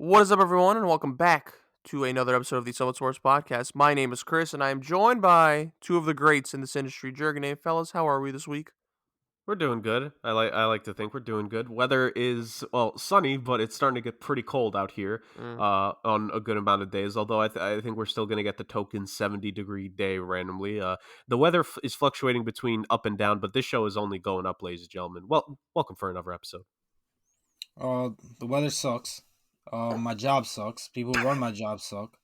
What is up, everyone, and welcome back to another episode of the SomewhatSports Podcast. My name is Chris, and I am joined by two of the greats in this industry. Jurg and Nate, fellas, how are we this week? We're doing good. I like to think we're doing good. Weather is sunny, but it's starting to get pretty cold out here Mm. on a good amount of days. Although I think we're still going to get the token 70-degree day randomly. The weather is fluctuating between up and down, but this show is only going up, ladies and gentlemen. Well, welcome for another episode. The weather sucks. My job sucks. People who run my job suck.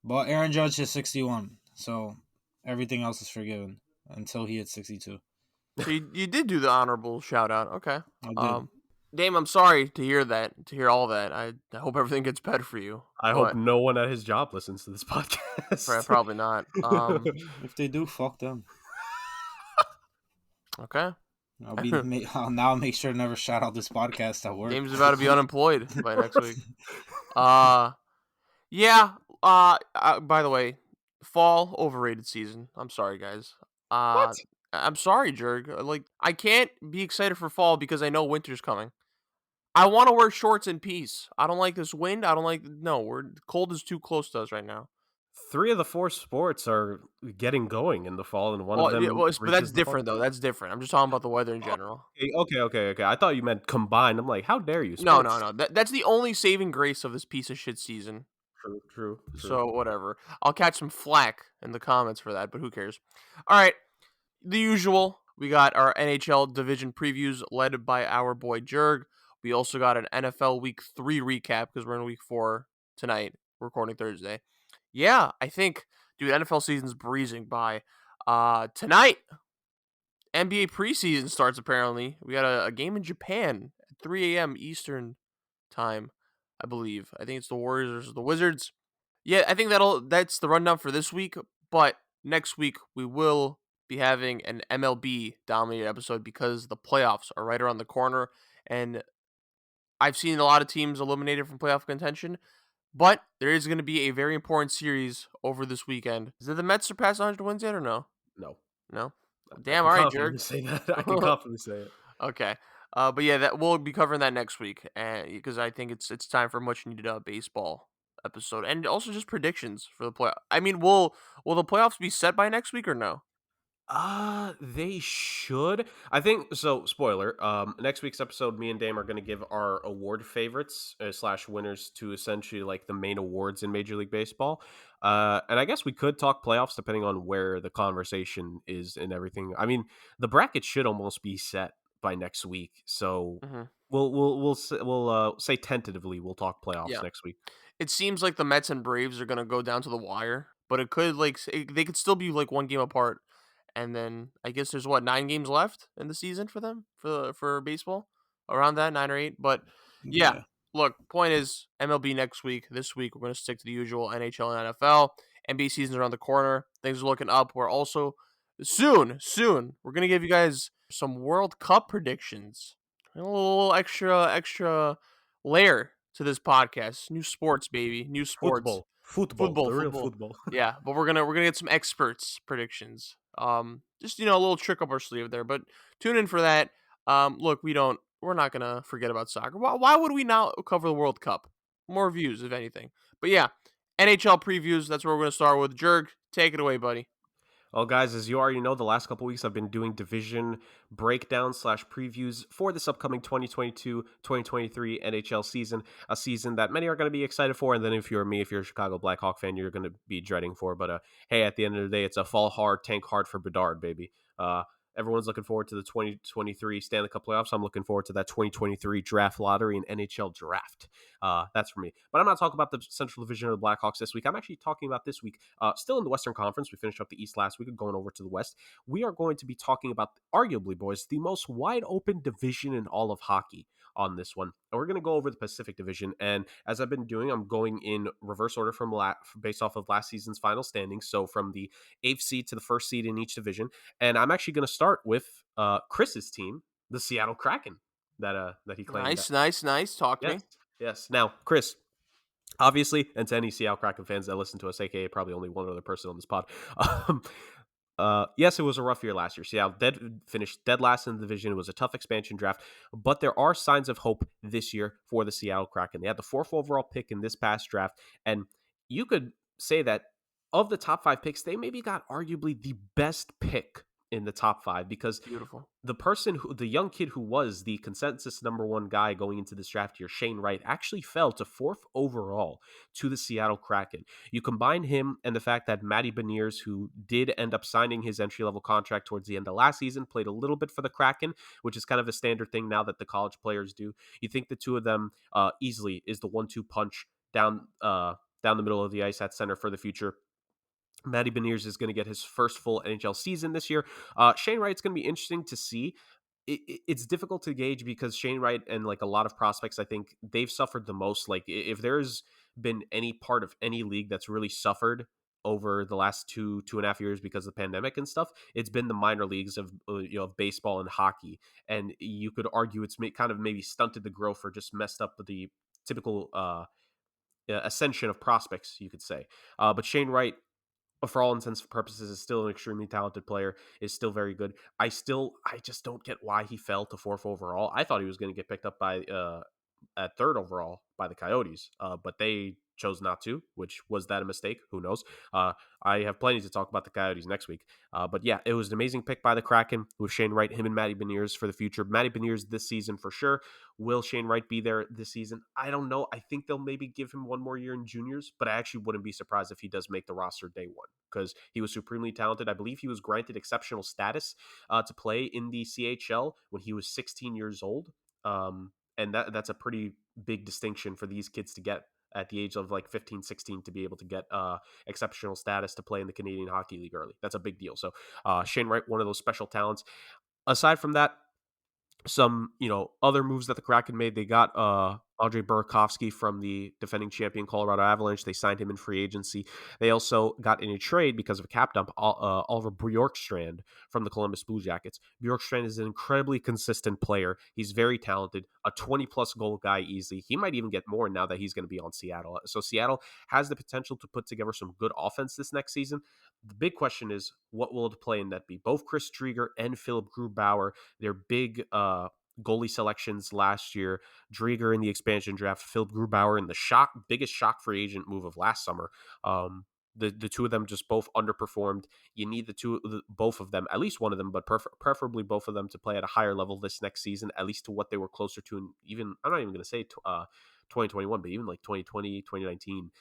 But Aaron Judge is 61, so everything else is forgiven until he hits 62. So you did do the honorable shout out. Okay. I did. Dame, I'm sorry to hear that, to hear all that. I hope everything gets better for you. I hope no one at his job listens to this podcast. Probably not. If they do, fuck them. Okay. I'll now make sure to never shout out this podcast at work. Dame's about to be unemployed by next week. Yeah. By the way, fall overrated season. I'm sorry, guys. What? I'm sorry, Jurg. Like, I can't be excited for fall because I know winter's coming. I want to wear shorts in peace. I don't like this wind. Cold is too close to us right now. 3 of the 4 sports are getting going in the fall, and one of them. But that's different though. That's different. I'm just talking about the weather in general. Okay. I thought you meant combined. I'm like, how dare you? No. Sports. That's the only saving grace of this piece of shit season. True. So whatever. I'll catch some flack in the comments for that, but who cares? All right. The usual. We got our NHL Division Previews led by our boy Jurg. We also got an NFL Week 3 recap because we're in Week 4 tonight, recording Thursday. Yeah, I think, dude, NFL season's breezing by. Tonight, NBA preseason starts, apparently. We got a game in Japan at 3 a.m. Eastern time, I believe. I think it's the Warriors versus the Wizards. Yeah, I think that's the rundown for this week, but next week we will be having an MLB-dominated episode because the playoffs are right around the corner, and I've seen a lot of teams eliminated from playoff contention, but there is going to be a very important series over this weekend. Did the Mets surpass 100 wins yet or no? No? Damn, all right, Jurg. I can confidently say it. Okay. But yeah, that we'll be covering that next week, because I think it's time for a much needed baseball episode, and also just predictions for the play. I mean, will the playoffs be set by next week or no? They should. I think so. Spoiler. Next week's episode, me and Dame are going to give our award favorites / winners to essentially like the main awards in Major League Baseball. And I guess we could talk playoffs depending on where the conversation is and everything. I mean, the bracket should almost be set by next week, so we'll say tentatively we'll talk playoffs next week. It seems like the Mets and Braves are going to go down to the wire, but it could they could still be like one game apart. And then I guess there's 9 games left in the season for them for baseball, around that 9 or 8. But yeah. Look, point is MLB next week. This week we're going to stick to the usual NHL and NFL. NBA season's around the corner. Things are looking up. We're also soon we're going to give you guys some World Cup predictions. A little extra layer to this podcast. New sports, baby. New sports. Football. Real football. Yeah, but we're gonna get some experts predictions. Just a little trick up our sleeve there. But tune in for that. Look, we're not gonna forget about soccer. Why would we not cover the World Cup? More views, if anything. But yeah, NHL previews. That's where we're gonna start with. Jurg, take it away, buddy. Well, guys, as you already know, the last couple weeks I've been doing division breakdowns / previews for this upcoming 2022-2023 NHL season, a season that many are going to be excited for, and then if you're me, if you're a Chicago Blackhawk fan, you're going to be dreading for. But hey, at the end of the day, it's a fall hard, tank hard for Bedard, baby. Everyone's looking forward to the 2023 Stanley Cup playoffs. I'm looking forward to that 2023 draft lottery and NHL draft. That's for me. But I'm not talking about the Central Division of the Blackhawks this week. I'm actually talking about this week, still in the Western Conference. We finished up the East last week, going over to the West. We are going to be talking about, arguably, boys, the most wide open division in all of hockey on this one. And we're going to go over the Pacific Division. And as I've been doing, I'm going in reverse order based off of last season's final standings. So from the 8th seed to the first seed in each division. And I'm actually going to start with Chris's team, the Seattle Kraken, that he claimed. Nice. Talk to me. Yes. Now, Chris, obviously, and to any Seattle Kraken fans that listen to us, aka probably only one other person on this pod, Yes, it was a rough year last year. Seattle finished dead last in the division. It was a tough expansion draft, but there are signs of hope this year for the Seattle Kraken. They had the fourth overall pick in this past draft, and you could say that of the top 5 picks, they maybe got arguably the best pick in the top 5 because Beautiful. the young kid who was the consensus number 1 guy going into this draft year, Shane Wright, actually fell to 4th overall to the Seattle Kraken. You combine him and the fact that Matty Beniers, who did end up signing his entry-level contract towards the end of last season, played a little bit for the Kraken, which is kind of a standard thing now that the college players do. You think the two of them easily is the 1-2 punch down the middle of the ice at center for the future. Matty Beniers is going to get his first full NHL season this year. Shane Wright's going to be interesting to see. It's difficult to gauge because Shane Wright and like a lot of prospects, I think they've suffered the most. Like if there's been any part of any league that's really suffered over the last 2.5 years because of the pandemic and stuff, it's been the minor leagues of of baseball and hockey. And you could argue it's kind of maybe stunted the growth or just messed up the typical ascension of prospects, you could say. But Shane Wright, for all intents and purposes, is still an extremely talented player, is still very good. I just don't get why he fell to 4th overall. I thought he was going to get picked up by at 3rd overall by the Coyotes, but they chose not to, which was that a mistake? Who knows? I have plenty to talk about the Coyotes next week. But yeah, it was an amazing pick by the Kraken with Shane Wright, him and Matty Beniers for the future. Matty Beniers this season for sure. Will Shane Wright be there this season? I don't know. I think they'll maybe give him one more year in juniors, but I actually wouldn't be surprised if he does make the roster day one because he was supremely talented. I believe he was granted exceptional status to play in the CHL when he was 16 years old. And that's a pretty big distinction for these kids to get at the age of like 15, 16 to be able to get exceptional status to play in the Canadian Hockey League early. That's a big deal. So Shane Wright, one of those special talents. Aside from that, some other moves that the Kraken made. They got Andrei Burakovsky from the defending champion Colorado Avalanche. They signed him in free agency. They also got in a trade because of a cap dump Oliver Bjorkstrand from the Columbus Blue Jackets. Bjorkstrand is an incredibly consistent player. He's very talented, a 20-plus goal guy easily. He might even get more now that he's going to be on Seattle. So Seattle has the potential to put together some good offense this next season. The big question is, what will the play in net be? Both Chris Drieger and Philip Grubauer, they're big goalie selections last year. Drieger in the expansion draft, Philip Grubauer in the biggest shock free agent move of last summer. The two of them just both underperformed. You need both of them, at least one of them, but preferably both of them to play at a higher level this next season, at least to what they were closer to. And even, I'm not even going to say 2021, but even like 2020, 2019,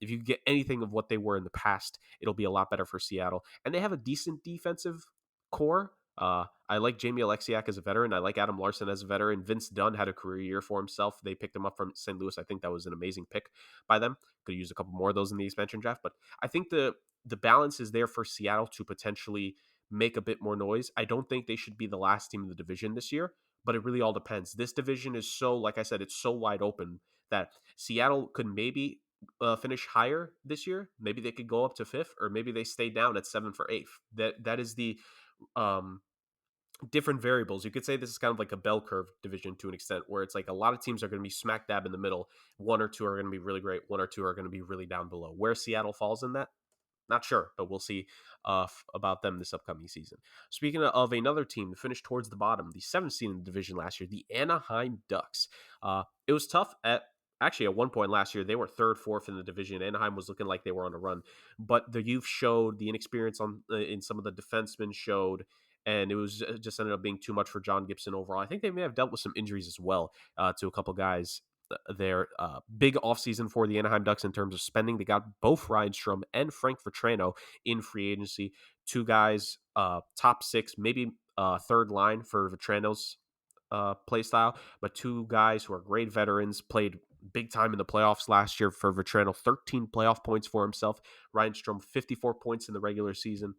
if you get anything of what they were in the past, it'll be a lot better for Seattle. And they have a decent defensive core. I like Jamie Alexiak as a veteran. I like Adam Larson as a veteran. Vince Dunn had a career year for himself. They picked him up from St. Louis. I think that was an amazing pick by them. Could use a couple more of those in the expansion draft. But I think the balance is there for Seattle to potentially make a bit more noise. I don't think they should be the last team in the division this year, but it really all depends. This division is so, like I said, it's so wide open that Seattle could maybe finish higher this year. Maybe they could go up to 5th, or maybe they stay down at 7th or 8th. That is the different variables. You could say this is kind of like a bell curve division to an extent, where it's like a lot of teams are going to be smack dab in the middle. One or two are going to be really great. One or two are going to be really down below. Where Seattle falls in that, not sure, but we'll see about them this upcoming season. Speaking of another team that finished towards the bottom, the 7th seed in the division last year, the Anaheim Ducks. It was tough at one point last year. They were 3rd, 4th in the division. Anaheim was looking like they were on a run, but the youth showed, the inexperience in some of the defensemen showed, and it was just ended up being too much for John Gibson overall. I think they may have dealt with some injuries as well to a couple guys. Their big offseason for the Anaheim Ducks in terms of spending. They got both Reinstrom and Frank Vetrano in free agency. Two guys, top 6, maybe third line for Vetrano's play style, but two guys who are great veterans, played big time in the playoffs last year for Vetrano, 13 playoff points for himself. Reinstrom, 54 points in the regular season.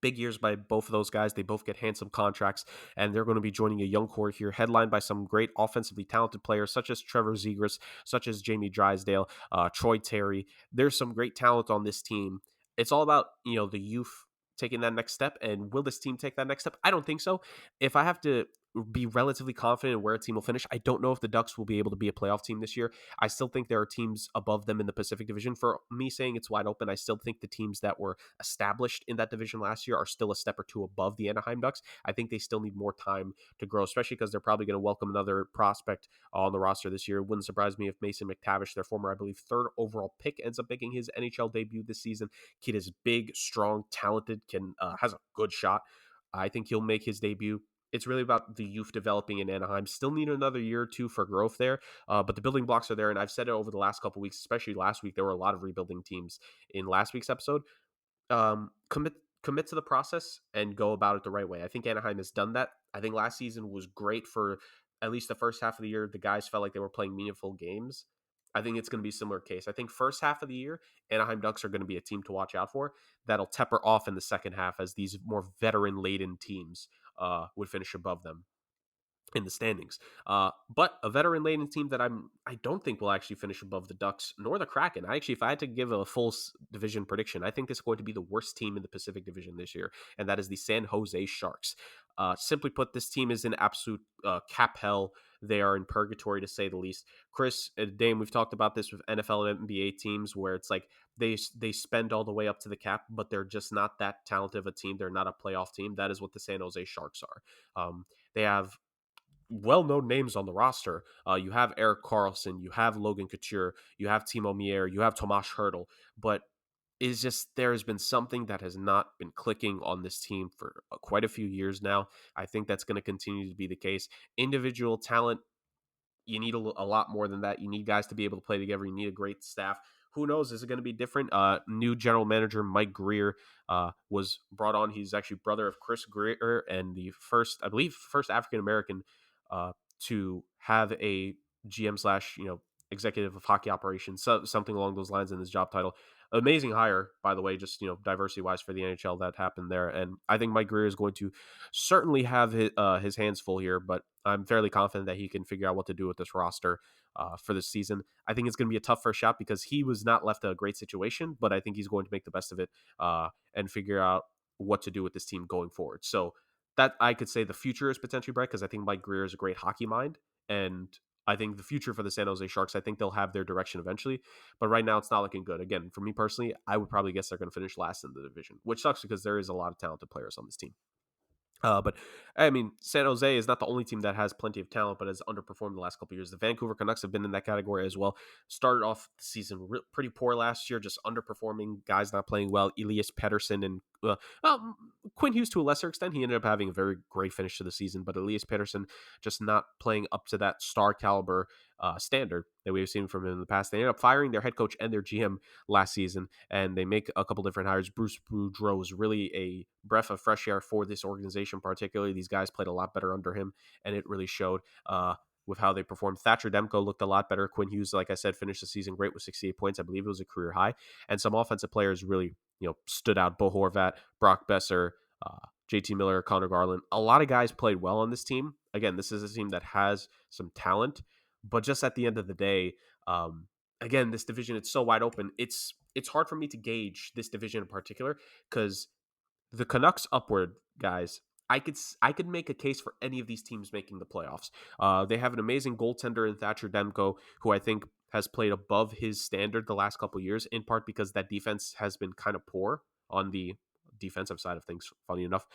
Big years by both of those guys. They both get handsome contracts, and they're going to be joining a young core here, headlined by some great offensively talented players, such as Trevor Zegras, such as Jamie Drysdale, Troy Terry. There's some great talent on this team. It's all about, the youth taking that next step. And will this team take that next step? I don't think so. If I have to be relatively confident in where a team will finish. I don't know if the Ducks will be able to be a playoff team this year. I still think there are teams above them in the Pacific Division. For me saying it's wide open, I still think the teams that were established in that division last year are still a step or two above the Anaheim Ducks. I think they still need more time to grow, especially because they're probably going to welcome another prospect on the roster this year. It wouldn't surprise me if Mason McTavish, their former, I believe, third overall pick, ends up making his NHL debut this season. Kid is big, strong, talented, has a good shot. I think he'll make his debut. It's really about the youth developing in Anaheim. Still need another year or two for growth there, but the building blocks are there. And I've said it over the last couple of weeks, especially last week. There were a lot of rebuilding teams in last week's episode. Commit to the process and go about it the right way. I think Anaheim has done that. I think last season was great for at least the first half of the year. The guys felt like they were playing meaningful games. I think it's going to be a similar case. I think first half of the year, Anaheim Ducks are going to be a team to watch out for. That'll temper off in the second half as these more veteran-laden teams would finish above them in the standings. But a veteran-laden team that I don't think will actually finish above the Ducks nor the Kraken. If I had to give a full division prediction, I think this is going to be the worst team in the Pacific Division this year, and that is the San Jose Sharks. Simply put, this team is in absolute cap hell. They are in purgatory, to say the least. Chris, Dame, we've talked about this with NFL and NBA teams where it's like they spend all the way up to the cap, but they're just not that talented of a team. They're not a playoff team. That is what the San Jose Sharks are. They have well-known names on the roster. You have Eric Carlson, you have Logan Couture, you have Timo Meier, you have Tomas Hertl, but it's just there has been something that has not been clicking on this team for quite a few years now. I think that's going to continue to be the case. Individual talent, you need a lot more than that. You need guys to be able to play together. You need a great staff. Who knows? Is it going to be different? New general manager Mike Greer was brought on. He's actually brother of Chris Greer and the first African American to have a GM slash executive of hockey operations, so something along those lines in his job title. Amazing hire, by the way, just diversity wise for the NHL that happened there, and I think Mike Greer is going to certainly have his hands full here, but I'm fairly confident that he can figure out what to do with this roster for this season. I think it's going to be a tough first shot because he was not left a great situation, but I think he's going to make the best of it and figure out what to do with this team going forward. So that I could say the future is potentially bright because I think Mike Greer is a great hockey mind, and I think the future for the San Jose Sharks, I think they'll have their direction eventually, but right now it's not looking good. Again, for me personally, I would probably guess they're going to finish last in the division, which sucks because there is a lot of talented players on this team. But I mean, San Jose is not the only team that has plenty of talent, but has underperformed the last couple of years. The Vancouver Canucks have been in that category as well. Started off the season pretty poor last year, just underperforming, guys not playing well. Elias Pettersson and Quinn Hughes to a lesser extent. He ended up having a very great finish to the season, but Elias Pettersson just not playing up to that star caliber standard that we've seen from him in the past. They ended up firing their head coach and their GM last season, and they make a couple different hires. Bruce Boudreau was really a breath of fresh air for this organization, particularly. These guys played a lot better under him, and it really showed with how they performed. Thatcher Demko looked a lot better. Quinn Hughes, like I said, finished the season great with 68 points. I believe it was a career high, and some offensive players really stood out. Bo Horvat, Brock Besser, JT Miller, Connor Garland. A lot of guys played well on this team. Again, this is a team that has some talent, but just at the end of the day, again, this division, it's so wide open. It's hard for me to gauge this division in particular because the Canucks upward, guys, I could make a case for any of these teams making the playoffs. They have an amazing goaltender in Thatcher Demko, who I think has played above his standard the last couple of years, in part because that defense has been kind of poor on the defensive side of things, funny enough.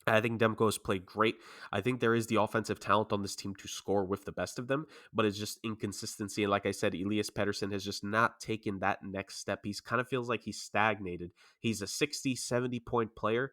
I think Demko has played great. I think there is the offensive talent on this team to score with the best of them, but it's just inconsistency. And like I said, Elias Pettersson has just not taken that next step. He's kind of feels like he's stagnated. He's a 60, 70 point player,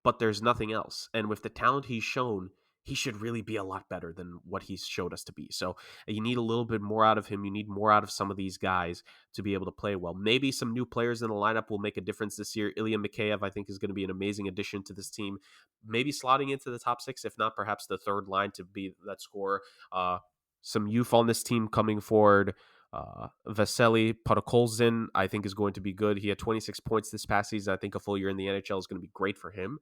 but there's nothing else. And with the talent he's shown, he should really be a lot better than what he's showed us to be. So you need a little bit more out of him. You need more out of some of these guys to be able to play well. Maybe some new players in the lineup will make a difference this year. Ilya Mikheyev, I think, is going to be an amazing addition to this team. Maybe slotting into the top six, if not perhaps the third line to be that scorer. Some youth on this team coming forward. Vasily Podkolzin, I think, is going to be good. He had 26 points this past season. I think a full year in the NHL is going to be great for him.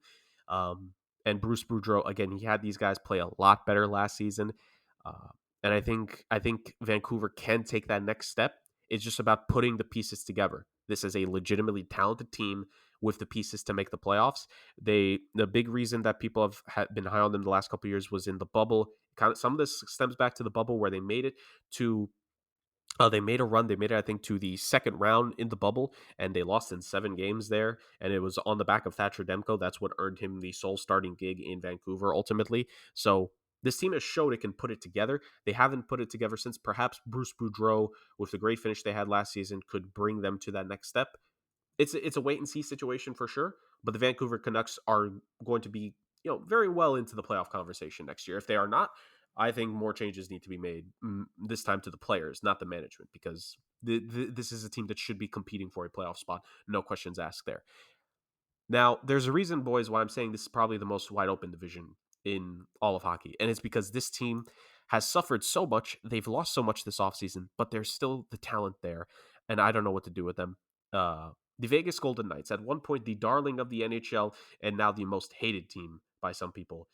And Bruce Boudreau, again, he had these guys play a lot better last season. And I think Vancouver can take that next step. It's just about putting the pieces together. this is a legitimately talented team with the pieces to make the playoffs. The big reason that people have been high on them the last couple of years was in the bubble. Some of this stems back to the bubble where they made it to they made a run. They made it, I think, to the second round in the bubble, and they lost in 7 games there. And it was on the back of Thatcher Demko. That's what earned him the sole starting gig in Vancouver ultimately. So this team has showed it can put it together. They haven't put it together since perhaps Bruce Boudreau, with the great finish they had last season, could bring them to that next step. It's a wait and see situation for sure, but the Vancouver Canucks are going to be, very well into the playoff conversation next year. If they are not, I think more changes need to be made this time to the players, not the management, because this is a team that should be competing for a playoff spot. No questions asked there. Now, there's a reason, boys, why I'm saying this is probably the most wide open division in all of hockey, and it's because this team has suffered so much. They've lost so much this offseason, but there's still the talent there, and I don't know what to do with them. The Vegas Golden Knights, at one point the darling of the NHL, and now the most hated team by some people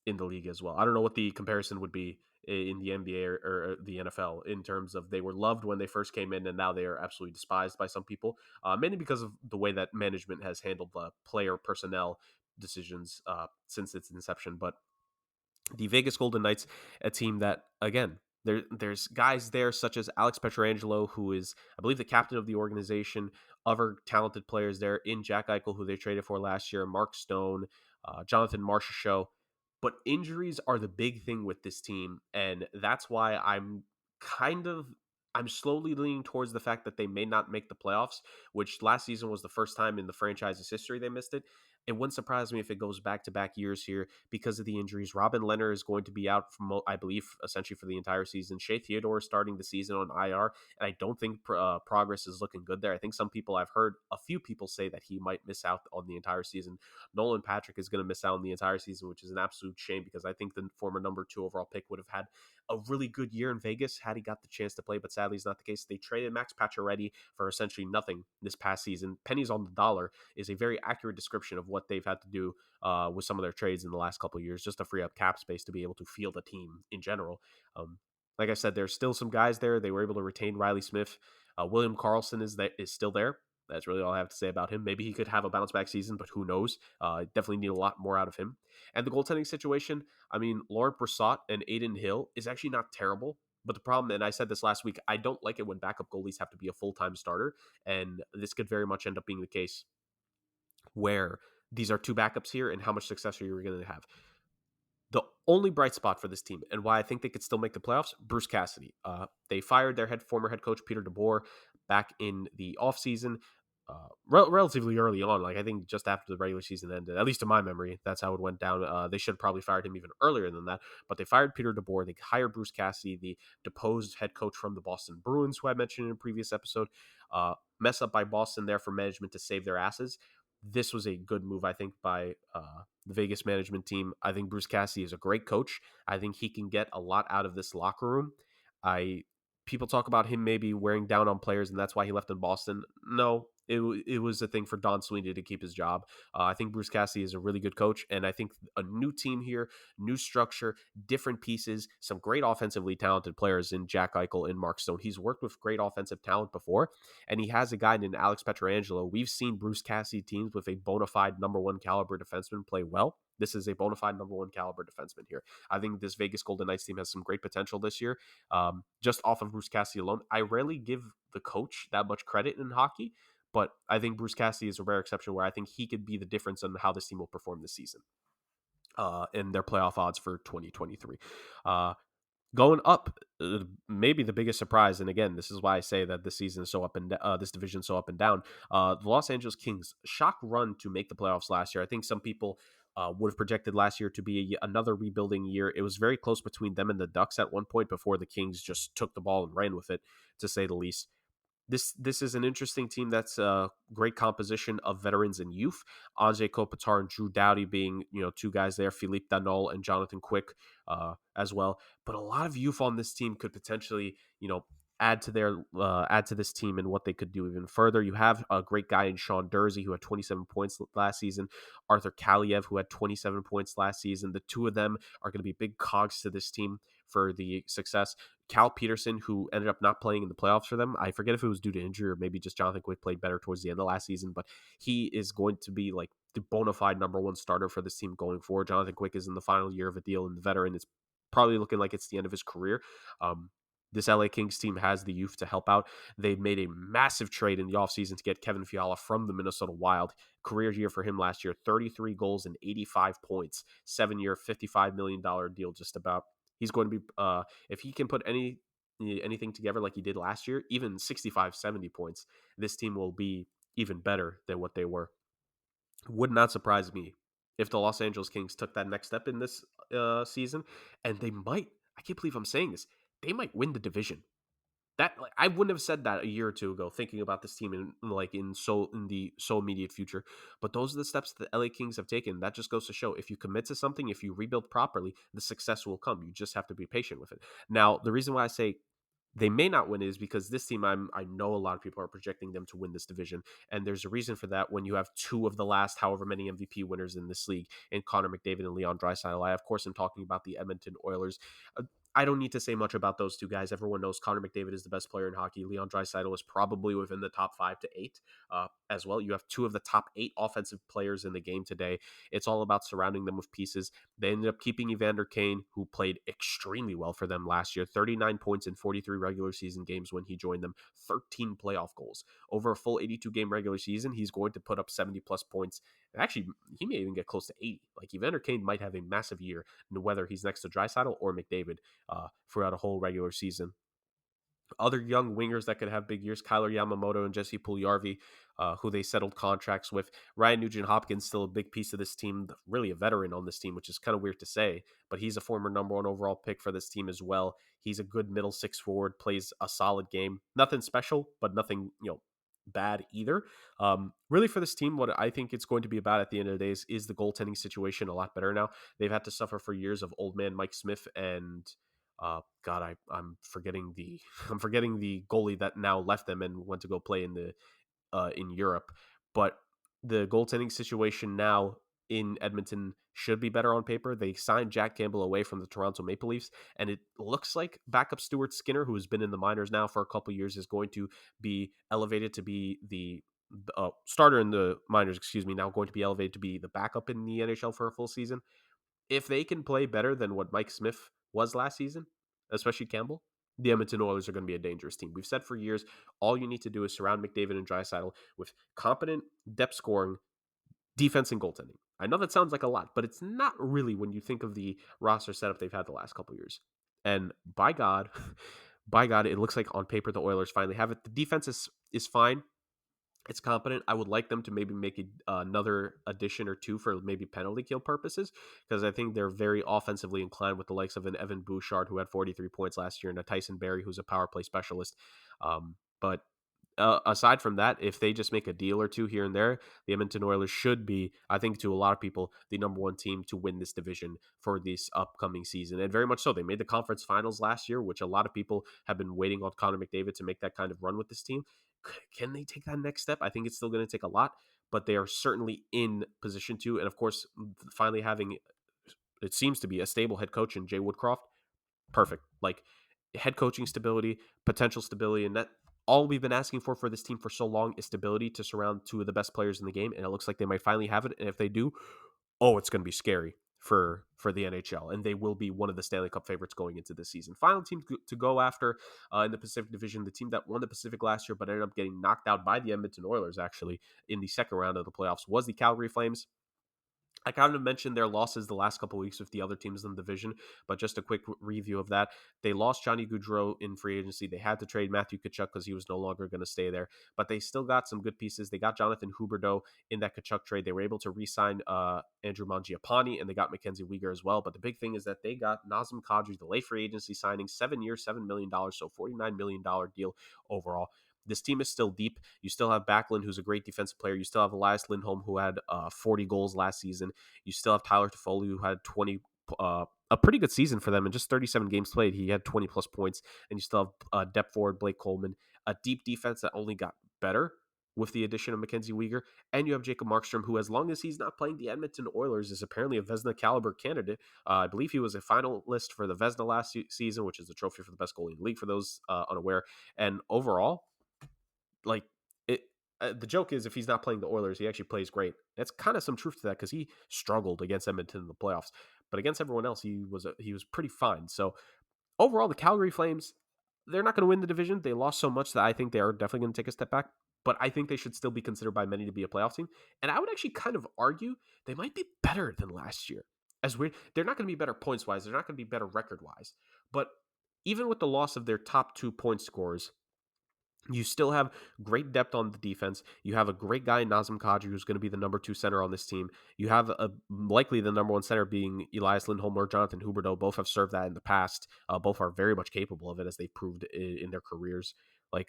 in the league as well. I don't know what the comparison would be in the NBA or the NFL in terms of they were loved when they first came in, and now they are absolutely despised by some people, mainly because of the way that management has handled the player personnel decisions since its inception. But the Vegas Golden Knights, a team that, again, there's guys there such as Alex Pietrangelo, who is, I believe, the captain of the organization, other talented players there in Jack Eichel, who they traded for last year, Mark Stone, Jonathan Marchessault. But injuries are the big thing with this team, and that's why I'm slowly leaning towards the fact that they may not make the playoffs, which last season was the first time in the franchise's history they missed it. It wouldn't surprise me if it goes back-to-back years here because of the injuries. Robin Leonard is going to be out, I believe, essentially for the entire season. Shea Theodore is starting the season on IR, and I don't think progress is looking good there. I think I've heard a few people say that he might miss out on the entire season. Nolan Patrick is going to miss out on the entire season, which is an absolute shame because I think the former number 2 overall pick would have had a really good year in Vegas had he got the chance to play, but sadly it's not the case. They traded Max Pacioretty for essentially nothing this past season. Pennies on the dollar is a very accurate description of what they've had to do with some of their trades in the last couple of years, just to free up cap space to be able to field a team in general. Like I said, there's still some guys there. They were able to retain Riley Smith. William Karlsson is still there. That's really all I have to say about him. Maybe he could have a bounce back season, but who knows? Definitely need a lot more out of him. And the goaltending situation, I mean, Laurent Brossoit and Aiden Hill is actually not terrible. But the problem, and I said this last week, I don't like it when backup goalies have to be a full-time starter. And this could very much end up being the case where these are 2 backups here, and how much success are you going to have? The only bright spot for this team, and why I think they could still make the playoffs, Bruce Cassidy. They fired their former head coach, Peter DeBoer, back in the offseason. Relatively early on, like I think just after the regular season ended, at least in my memory, that's how it went down. They should have probably fired him even earlier than that, but they fired Peter DeBoer. They hired Bruce Cassidy, the deposed head coach from the Boston Bruins, who I mentioned in a previous episode. Mess up by Boston there for management to save their asses. This was a good move, I think, by the Vegas management team. I think Bruce Cassidy is a great coach. I think he can get a lot out of this locker room. People talk about him maybe wearing down on players, and that's why he left in Boston. No, it was a thing for Don Sweeney to keep his job. I think Bruce Cassidy is a really good coach, and I think a new team here, new structure, different pieces, some great offensively talented players in Jack Eichel and Mark Stone. He's worked with great offensive talent before, and he has a guy named Alex Pietrangelo. We've seen Bruce Cassidy teams with a bona fide number 1 caliber defenseman play well. This is a bona fide number 1 caliber defenseman here. I think this Vegas Golden Knights team has some great potential this year. Just off of Bruce Cassidy alone, I rarely give the coach that much credit in hockey, but I think Bruce Cassidy is a rare exception where I think he could be the difference in how this team will perform this season in their playoff odds for 2023. Going up, maybe the biggest surprise, and again, this is why I say that this season is so up and this division is so up and down. The Los Angeles Kings shock run to make the playoffs last year. I think some people would have projected last year to be another rebuilding year. It was very close between them and the Ducks at one point before the Kings just took the ball and ran with it, to say the least. This is an interesting team that's a great composition of veterans and youth. Anze Kopitar and Drew Doughty being, 2 guys there, Philippe Danault and Jonathan Quick as well. But a lot of youth on this team could potentially, add to this team and what they could do even further. You have a great guy in Sean Dursey who had 27 points last season, Arthur Kaliev who had 27 points last season. The 2 of them are going to be big cogs to this team for the success. Cal Peterson, who ended up not playing in the playoffs for them. I forget if it was due to injury or maybe just Jonathan Quick played better towards the end of last season, but he is going to be like the bona fide number one starter for this team going forward. Jonathan Quick is in the final year of a deal, and the veteran is probably looking like it's the end of his career. This LA Kings team has the youth to help out. They made a massive trade in the offseason to get Kevin Fiala from the Minnesota Wild. Career year for him last year, 33 goals and 85 points, 7-year, $55 million deal just about. He's going to be, if he can put anything together like he did last year, even 65, 70 points, this team will be even better than what they were. Would not surprise me if the Los Angeles Kings took that next step in this season, and they might, I can't believe I'm saying this, they might win the division. That, like, I wouldn't have said that a year or two ago, thinking about this team in the so immediate future. But those are the steps that the LA Kings have taken. That just goes to show, if you commit to something, if you rebuild properly, the success will come. You just have to be patient with it. Now, the reason why I say they may not win is because this team, I know a lot of people are projecting them to win this division, and there's a reason for that. When you have two of the last however many MVP winners in this league, in Connor McDavid and Leon Draisaitl, I of course am talking about the Edmonton Oilers. I don't need to say much about those two guys. Everyone knows Connor McDavid is the best player in hockey. Leon Draisaitl is probably within the top 5 to 8 as well. You have two of the top 8 offensive players in the game today. It's all about surrounding them with pieces. They ended up keeping Evander Kane, who played extremely well for them last year. 39 points in 43 regular season games when he joined them. 13 playoff goals. Over a full 82-game regular season, he's going to put up 70-plus points. And actually, he may even get close to 80. Like, Evander Kane might have a massive year, whether he's next to Draisaitl or McDavid throughout a whole regular season. Other young wingers that could have big years, Kyler Yamamoto and Jesse Puljujarvi, who they settled contracts with. Ryan Nugent-Hopkins, still a big piece of this team, really a veteran on this team, which is kind of weird to say, but he's a former number 1 overall pick for this team as well. He's a good middle six forward, plays a solid game. Nothing special, but nothing, bad either. Really for this team, what I think it's going to be about at the end of the day is the goaltending situation a lot better now. They've had to suffer for years of old man Mike Smith and I'm forgetting the goalie that now left them and went to go play in Europe. But the goaltending situation now in Edmonton should be better on paper. They signed Jack Campbell away from the Toronto Maple Leafs, and it looks like backup Stuart Skinner, who has been in the minors now for a couple years, is going to be elevated to be the starter in the minors, now going to be elevated to be the backup in the NHL for a full season. If they can play better than what Mike Smith was last season, especially Campbell, the Edmonton Oilers are going to be a dangerous team. We've said for years, all you need to do is surround McDavid and Draisaitl with competent depth scoring, defense, and goaltending. I know that sounds like a lot, but it's not really when you think of the roster setup they've had the last couple of years. And by God, it looks like on paper the Oilers finally have it. The defense is fine. It's competent. I would like them to maybe make another addition or two for maybe penalty kill purposes, because I think they're very offensively inclined with the likes of an Evan Bouchard, who had 43 points last year, and a Tyson Barrie, who's a power play specialist. But aside from that, if they just make a deal or two here and there, the Edmonton Oilers should be, I think to a lot of people, the number 1 team to win this division for this upcoming season. And very much so. They made the conference finals last year, which a lot of people have been waiting on Connor McDavid to make that kind of run with this team. Can they take that next step? I think it's still going to take a lot, but they are certainly in position to. And of course, finally having, it seems to be, a stable head coach in Jay Woodcroft. Perfect. Like, head coaching stability, potential stability, and that all we've been asking for this team for so long is stability to surround two of the best players in the game. And it looks like they might finally have it. And if they do, it's going to be scary for the NHL, and they will be one of the Stanley Cup favorites going into this season. Final team to go after in the Pacific Division, the team that won the Pacific last year but ended up getting knocked out by the Edmonton Oilers actually in the second round of the playoffs, was the Calgary Flames. I kind of mentioned their losses the last couple of weeks with the other teams in the division, but just a quick review of that. They lost Johnny Gaudreau in free agency. They had to trade Matthew Tkachuk because he was no longer going to stay there, but they still got some good pieces. They got Jonathan Huberdeau in that Tkachuk trade. They were able to re-sign Andrew Mangiapane, and they got Mackenzie Weegar as well. But the big thing is that they got Nazem Kadri, the late free agency signing, 7 years, $7 million, so $49 million deal overall. This team is still deep. You still have Backlund, who's a great defensive player. You still have Elias Lindholm, who had 40 goals last season. You still have Tyler Toffoli, who had a pretty good season for them in just 37 games played. He had 20-plus points. And you still have depth forward Blake Coleman, a deep defense that only got better with the addition of Mackenzie Weegar, and you have Jacob Markstrom, who, as long as he's not playing the Edmonton Oilers, is apparently a Vezina caliber candidate. I believe he was a finalist for the Vezina last season, which is the trophy for the best goalie in the league for those unaware. And overall, like it, the joke is if he's not playing the Oilers, he actually plays great. That's kind of some truth to that because he struggled against Edmonton in the playoffs, but against everyone else, he was pretty fine. So overall, the Calgary Flames, they're not going to win the division. They lost so much that I think they are definitely going to take a step back. But I think they should still be considered by many to be a playoff team. And I would actually kind of argue they might be better than last year. As weird, they're not going to be better points wise. They're not going to be better record wise. But even with the loss of their top 2 point scorers, you still have great depth on the defense. You have a great guy, Nazem Kadri, who's going to be the number 2 center on this team. You have likely the number 1 center being Elias Lindholm or Jonathan Huberdeau. Both have served that in the past. Both are very much capable of it, as they've proved in their careers. Like,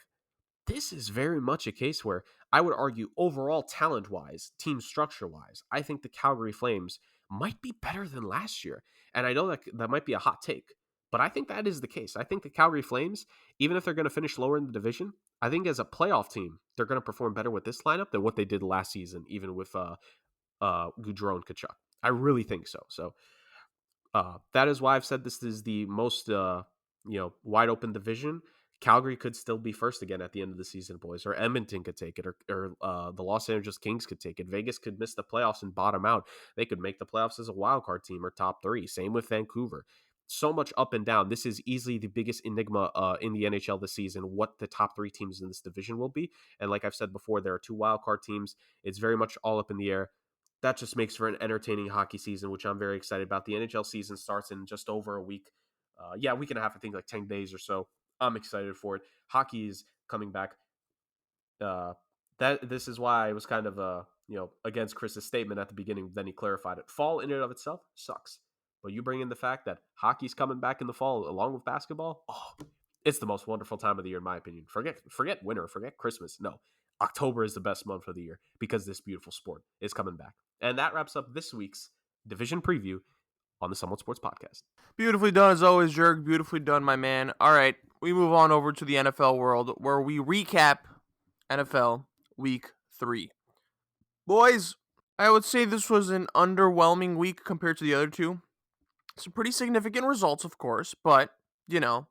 this is very much a case where I would argue overall talent-wise, team structure-wise, I think the Calgary Flames might be better than last year. And I know that might be a hot take, but I think that is the case. I think the Calgary Flames, even if they're going to finish lower in the division, I think as a playoff team, they're going to perform better with this lineup than what they did last season, even with Gaudreau and Kachuk. I really think so. So that is why I've said this is the most wide open division. Calgary could still be first again at the end of the season, boys, or Edmonton could take it, or the Los Angeles Kings could take it. Vegas could miss the playoffs and bottom out. They could make the playoffs as a wild card team or top 3. Same with Vancouver. So much up and down. This is easily the biggest enigma in the NHL this season, what the top 3 teams in this division will be. And like I've said before, there are 2 wild card teams. It's very much all up in the air. That just makes for an entertaining hockey season, which I'm very excited about. The NHL season starts in just over a week. A week and a half, I think like 10 days or so. I'm excited for it. Hockey is coming back. This is why I was kind of against Chris's statement at the beginning. Then he clarified it. Fall in and of itself sucks, but you bring in the fact that hockey's coming back in the fall along with basketball. Oh, it's the most wonderful time of the year, in my opinion. Forget winter, forget Christmas. No, October is the best month of the year because this beautiful sport is coming back. And that wraps up this week's division preview on the Somewhat Sports Podcast. Beautifully done as always, Jurg. Beautifully done, my man. All right, we move on over to the NFL world where we recap NFL Week 3. Boys, I would say this was an underwhelming week compared to the other 2. Some pretty significant results, of course, but, not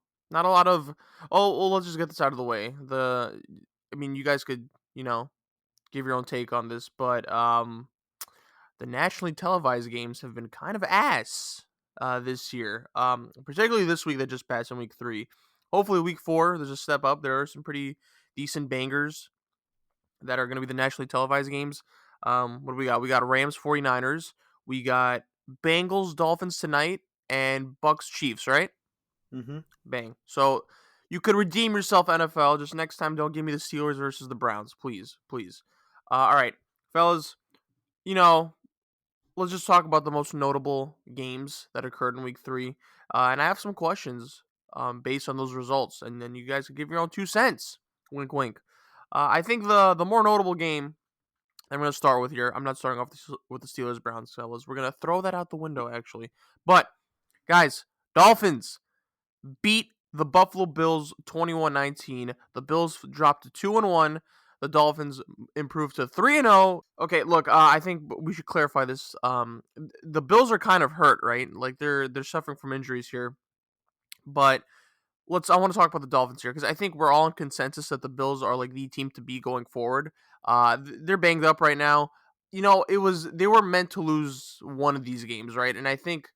a lot of... let's just get this out of the way. You guys could, give your own take on this, but the nationally televised games have been kind of ass this year, particularly this week that just passed in Week 3. Hopefully Week 4, there's a step up. There are some pretty decent bangers that are going to be the nationally televised games. What do we got? We got Rams 49ers. We got Bengals Dolphins tonight and Bucks Chiefs, right? Mm-hmm. Bang. So you could redeem yourself, NFL. Just next time, don't give me the Steelers versus the Browns, please. All right, fellas, let's just talk about the most notable games that occurred in Week 3. And I have some questions based on those results. And then you guys can give your own 2 cents. Wink, wink. I think the more notable game I'm going to start with here, I'm not starting off with the Steelers-Browns, fellas. We're going to throw that out the window, actually. But, guys, Dolphins beat the Buffalo Bills 21-19. The Bills dropped to 2-1. The Dolphins improved to 3-0. Okay, look, I think we should clarify this. The Bills are kind of hurt, right? Like they're suffering from injuries here. But I want to talk about the Dolphins here because I think we're all in consensus that the Bills are like the team to be going forward. They're banged up right now. They were meant to lose one of these games, right? And I think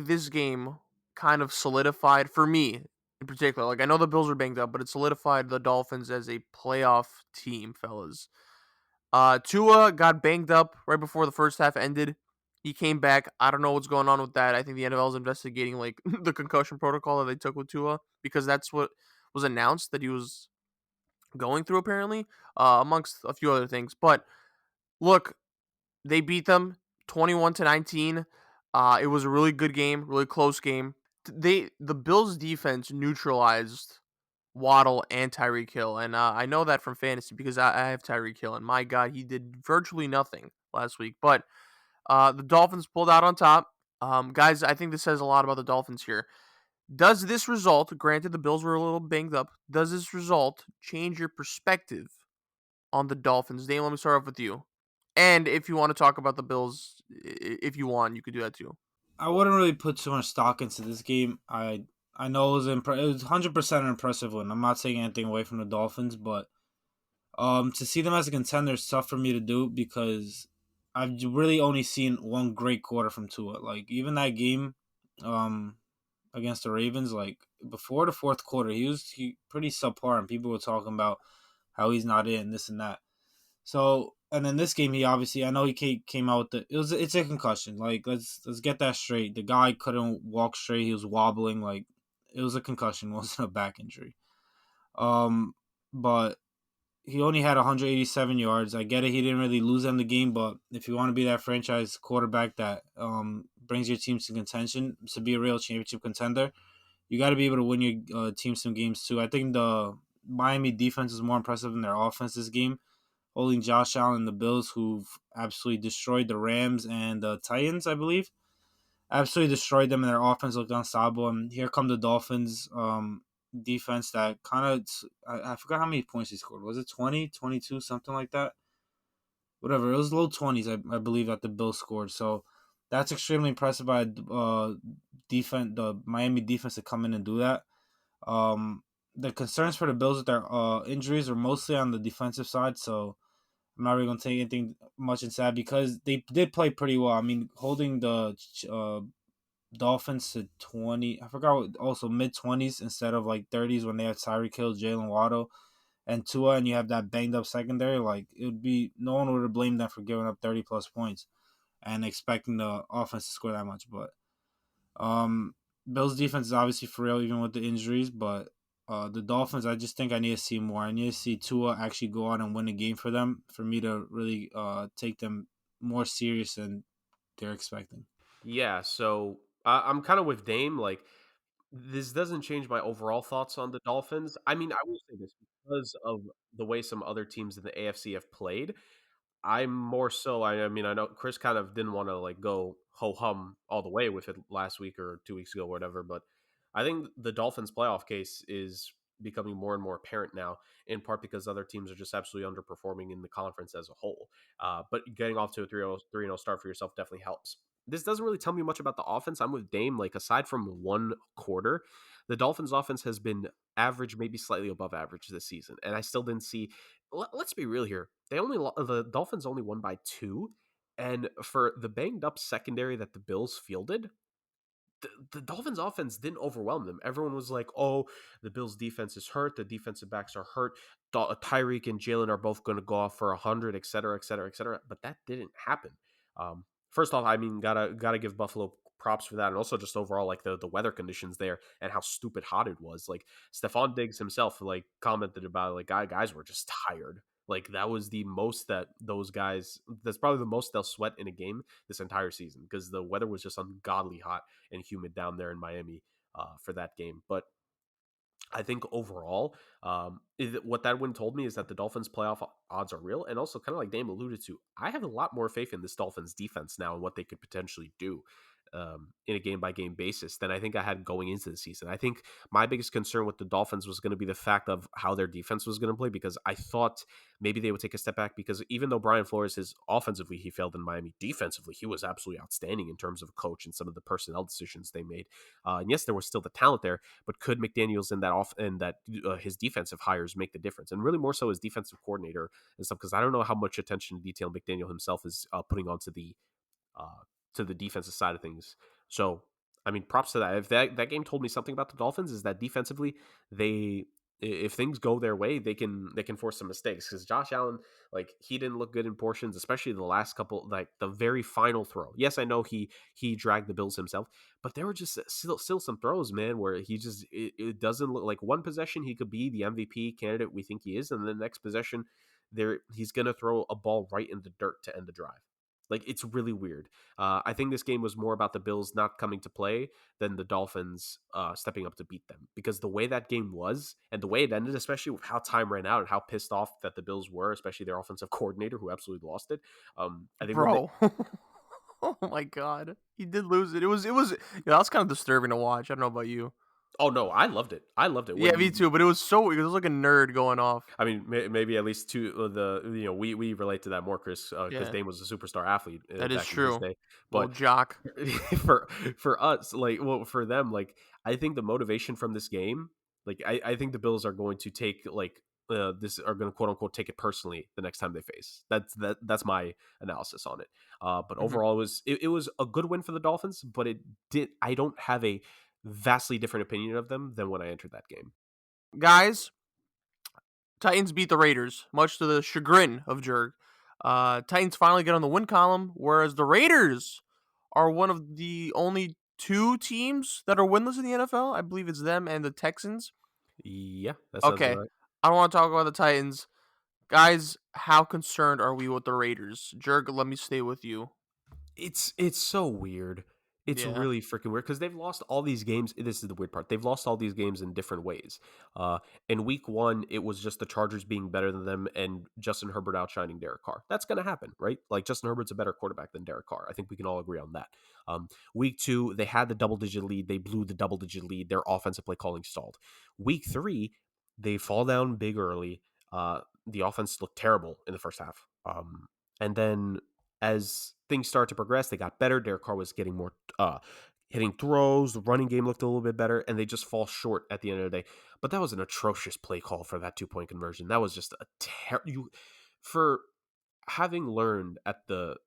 this game kind of solidified for me in particular. Like I know the Bills are banged up, but it solidified the Dolphins as a playoff team, fellas. Tua got banged up right before the first half ended. He came back. I don't know what's going on with that. I think the NFL is investigating like the concussion protocol that they took with Tua because that's what was announced that he was going through apparently, amongst a few other things. But look, they beat them 21-19. It was a really good game, really close game. The Bills defense neutralized Waddle and Tyreek Hill, and I know that from fantasy because I have Tyreek Hill, and my God, he did virtually nothing last week. But the Dolphins pulled out on top. Guys, I think this says a lot about the Dolphins here. Does this result, granted the Bills were a little banged up, does this result change your perspective on the Dolphins? Dame, let me start off with you. And if you want to talk about the Bills, if you want, you could do that too. I wouldn't really put too much stock into this game. I know it was 100% an impressive win. I'm not taking anything away from the Dolphins, but to see them as a contender is tough for me to do because I've really only seen one great quarter from Tua. Like even that game, um, against the Ravens, like before the fourth quarter, he pretty subpar, and people were talking about how he's not in this and that. So, and in this game, he obviously, I know he came out with it's a concussion. Like let's get that straight. The guy couldn't walk straight. He was wobbling. Like it was a concussion, it wasn't a back injury. But he only had 187 yards. I get it. He didn't really lose them the game, but if you want to be that franchise quarterback that brings your team to contention to be a real championship contender, you got to be able to win your team some games too. I think the Miami defense is more impressive than their offense this game, holding Josh Allen and the Bills, who've absolutely destroyed the Rams and the Titans, I believe. Absolutely destroyed them, and their offense looked unstoppable. And here come the Dolphins defense that kind of, I forgot how many points he scored. Was it 20, 22, something like that? Whatever. It was low 20s, I believe, that the Bills scored. So that's extremely impressive by the Miami defense to come in and do that. The concerns for the Bills with their injuries are mostly on the defensive side, so I'm not really going to take anything much into that because they did play pretty well. I mean, holding the Dolphins to 20, I forgot, also mid-20s instead of like 30s when they had Tyreek Hill, Jalen Waddle, and Tua, and you have that banged-up secondary. Like, it would be, no one would have blamed them for giving up 30-plus points and expecting the offense to score that much. But Bills' defense is obviously for real, even with the injuries, but the Dolphins, I just think I need to see more. I need to see Tua actually go out and win a game for them for me to really take them more serious than they're expecting. Yeah, so I'm kind of with Dame. Like, this doesn't change my overall thoughts on the Dolphins. I mean, I will say this because of the way some other teams in the AFC have played. I'm more so. I mean, I know Chris kind of didn't want to like go ho hum all the way with it last week or 2 weeks ago, or whatever. But I think the Dolphins' playoff case is becoming more and more apparent now, in part because other teams are just absolutely underperforming in the conference as a whole. But getting off to a 3-0 start for yourself definitely helps. This doesn't really tell me much about the offense. I'm with Dame. Like, aside from one quarter, the Dolphins' offense has been average, maybe slightly above average this season, and I still didn't see. Let's be real here. The Dolphins only won by 2, and for the banged up secondary that the Bills fielded, the Dolphins offense didn't overwhelm them. Everyone was like, "Oh, the Bills defense is hurt. The defensive backs are hurt. Tyreek and Jalen are both going to go off for 100, et cetera, et cetera, et cetera." But that didn't happen. First off, I mean, gotta give Buffalo props for that, and also just overall like the weather conditions there and how stupid hot it was. Like Stephon Diggs himself like commented about it, like guys were just tired. Like that was the most that those guys. That's probably the most they'll sweat in a game this entire season because the weather was just ungodly hot and humid down there in Miami for that game. But I think overall, what that win told me is that the Dolphins' playoff odds are real, and also kind of like Dame alluded to, I have a lot more faith in this Dolphins defense now and what they could potentially do in a game by game basis than I think I had going into the season. I think my biggest concern with the Dolphins was going to be the fact of how their defense was going to play because I thought maybe they would take a step back because even though Brian Flores is offensively he failed in Miami, defensively he was absolutely outstanding in terms of a coach and some of the personnel decisions they made. And yes, there was still the talent there, but could McDaniels and his defensive hires make the difference? And really more so his defensive coordinator and stuff because I don't know how much attention to detail McDaniel himself is putting onto the defensive side of things. So, I mean, props to that. If that game told me something about the Dolphins is that defensively, if things go their way, they can force some mistakes because Josh Allen, like he didn't look good in portions, especially the last couple, like the very final throw. Yes, I know he dragged the Bills himself, but there were just still some throws, man, where he just it doesn't look like one possession he could be the MVP candidate we think he is, and the next possession he's gonna throw a ball right in the dirt to end the drive. Like, it's really weird. I think this game was more about the Bills not coming to play than the Dolphins stepping up to beat them. Because the way that game was, and the way it ended, especially with how time ran out and how pissed off that the Bills were, especially their offensive coordinator who absolutely lost it. I think Bro. Oh my god. He did lose it. It was that was kind of disturbing to watch. I don't know about you. Oh no, I loved it. I loved it Yeah, me when too. But it was like a nerd going off. I mean, maybe at least two of we relate to that more, Chris, because Yeah, Dame was a superstar athlete that is back in his true. day. Little But jock. for us, like, well, for them, like, I think the motivation from this game, like, I think the Bills are going to take like this are going to quote unquote take it personally the next time they face. That's my analysis on it. But Hmm. overall, it was a good win for the Dolphins, but it did. I don't have a vastly different opinion of them than when I entered that game. Guys, Titans beat the Raiders, much to the chagrin of Jurg. Titans finally get on the win column, whereas the Raiders are one of the only two teams that are winless in the NFL. I believe it's them and the Texans. Yeah, that sounds Okay, right. I don't want to talk about the Titans. Guys, how concerned are we with the Raiders? Jurg, let me stay with you. It's so weird. It's Yeah. really freaking weird because they've lost all these games. This is the weird part. They've lost all these games in different ways. In week one, it was just the Chargers being better than them and Justin Herbert outshining Derek Carr. That's going to happen, right? Like, Justin Herbert's a better quarterback than Derek Carr. I think we can all agree on that. Week two, they had the double-digit lead. They blew the double-digit lead. Their offensive play calling stalled. Week three, they fall down big early. The offense looked terrible in the first half. And then as things started to progress, they got better. Derek Carr was getting more hitting throws. The running game looked a little bit better, and they just fall short at the end of the day. But that was an atrocious play call for that 2-point conversion. That was just for having learned at the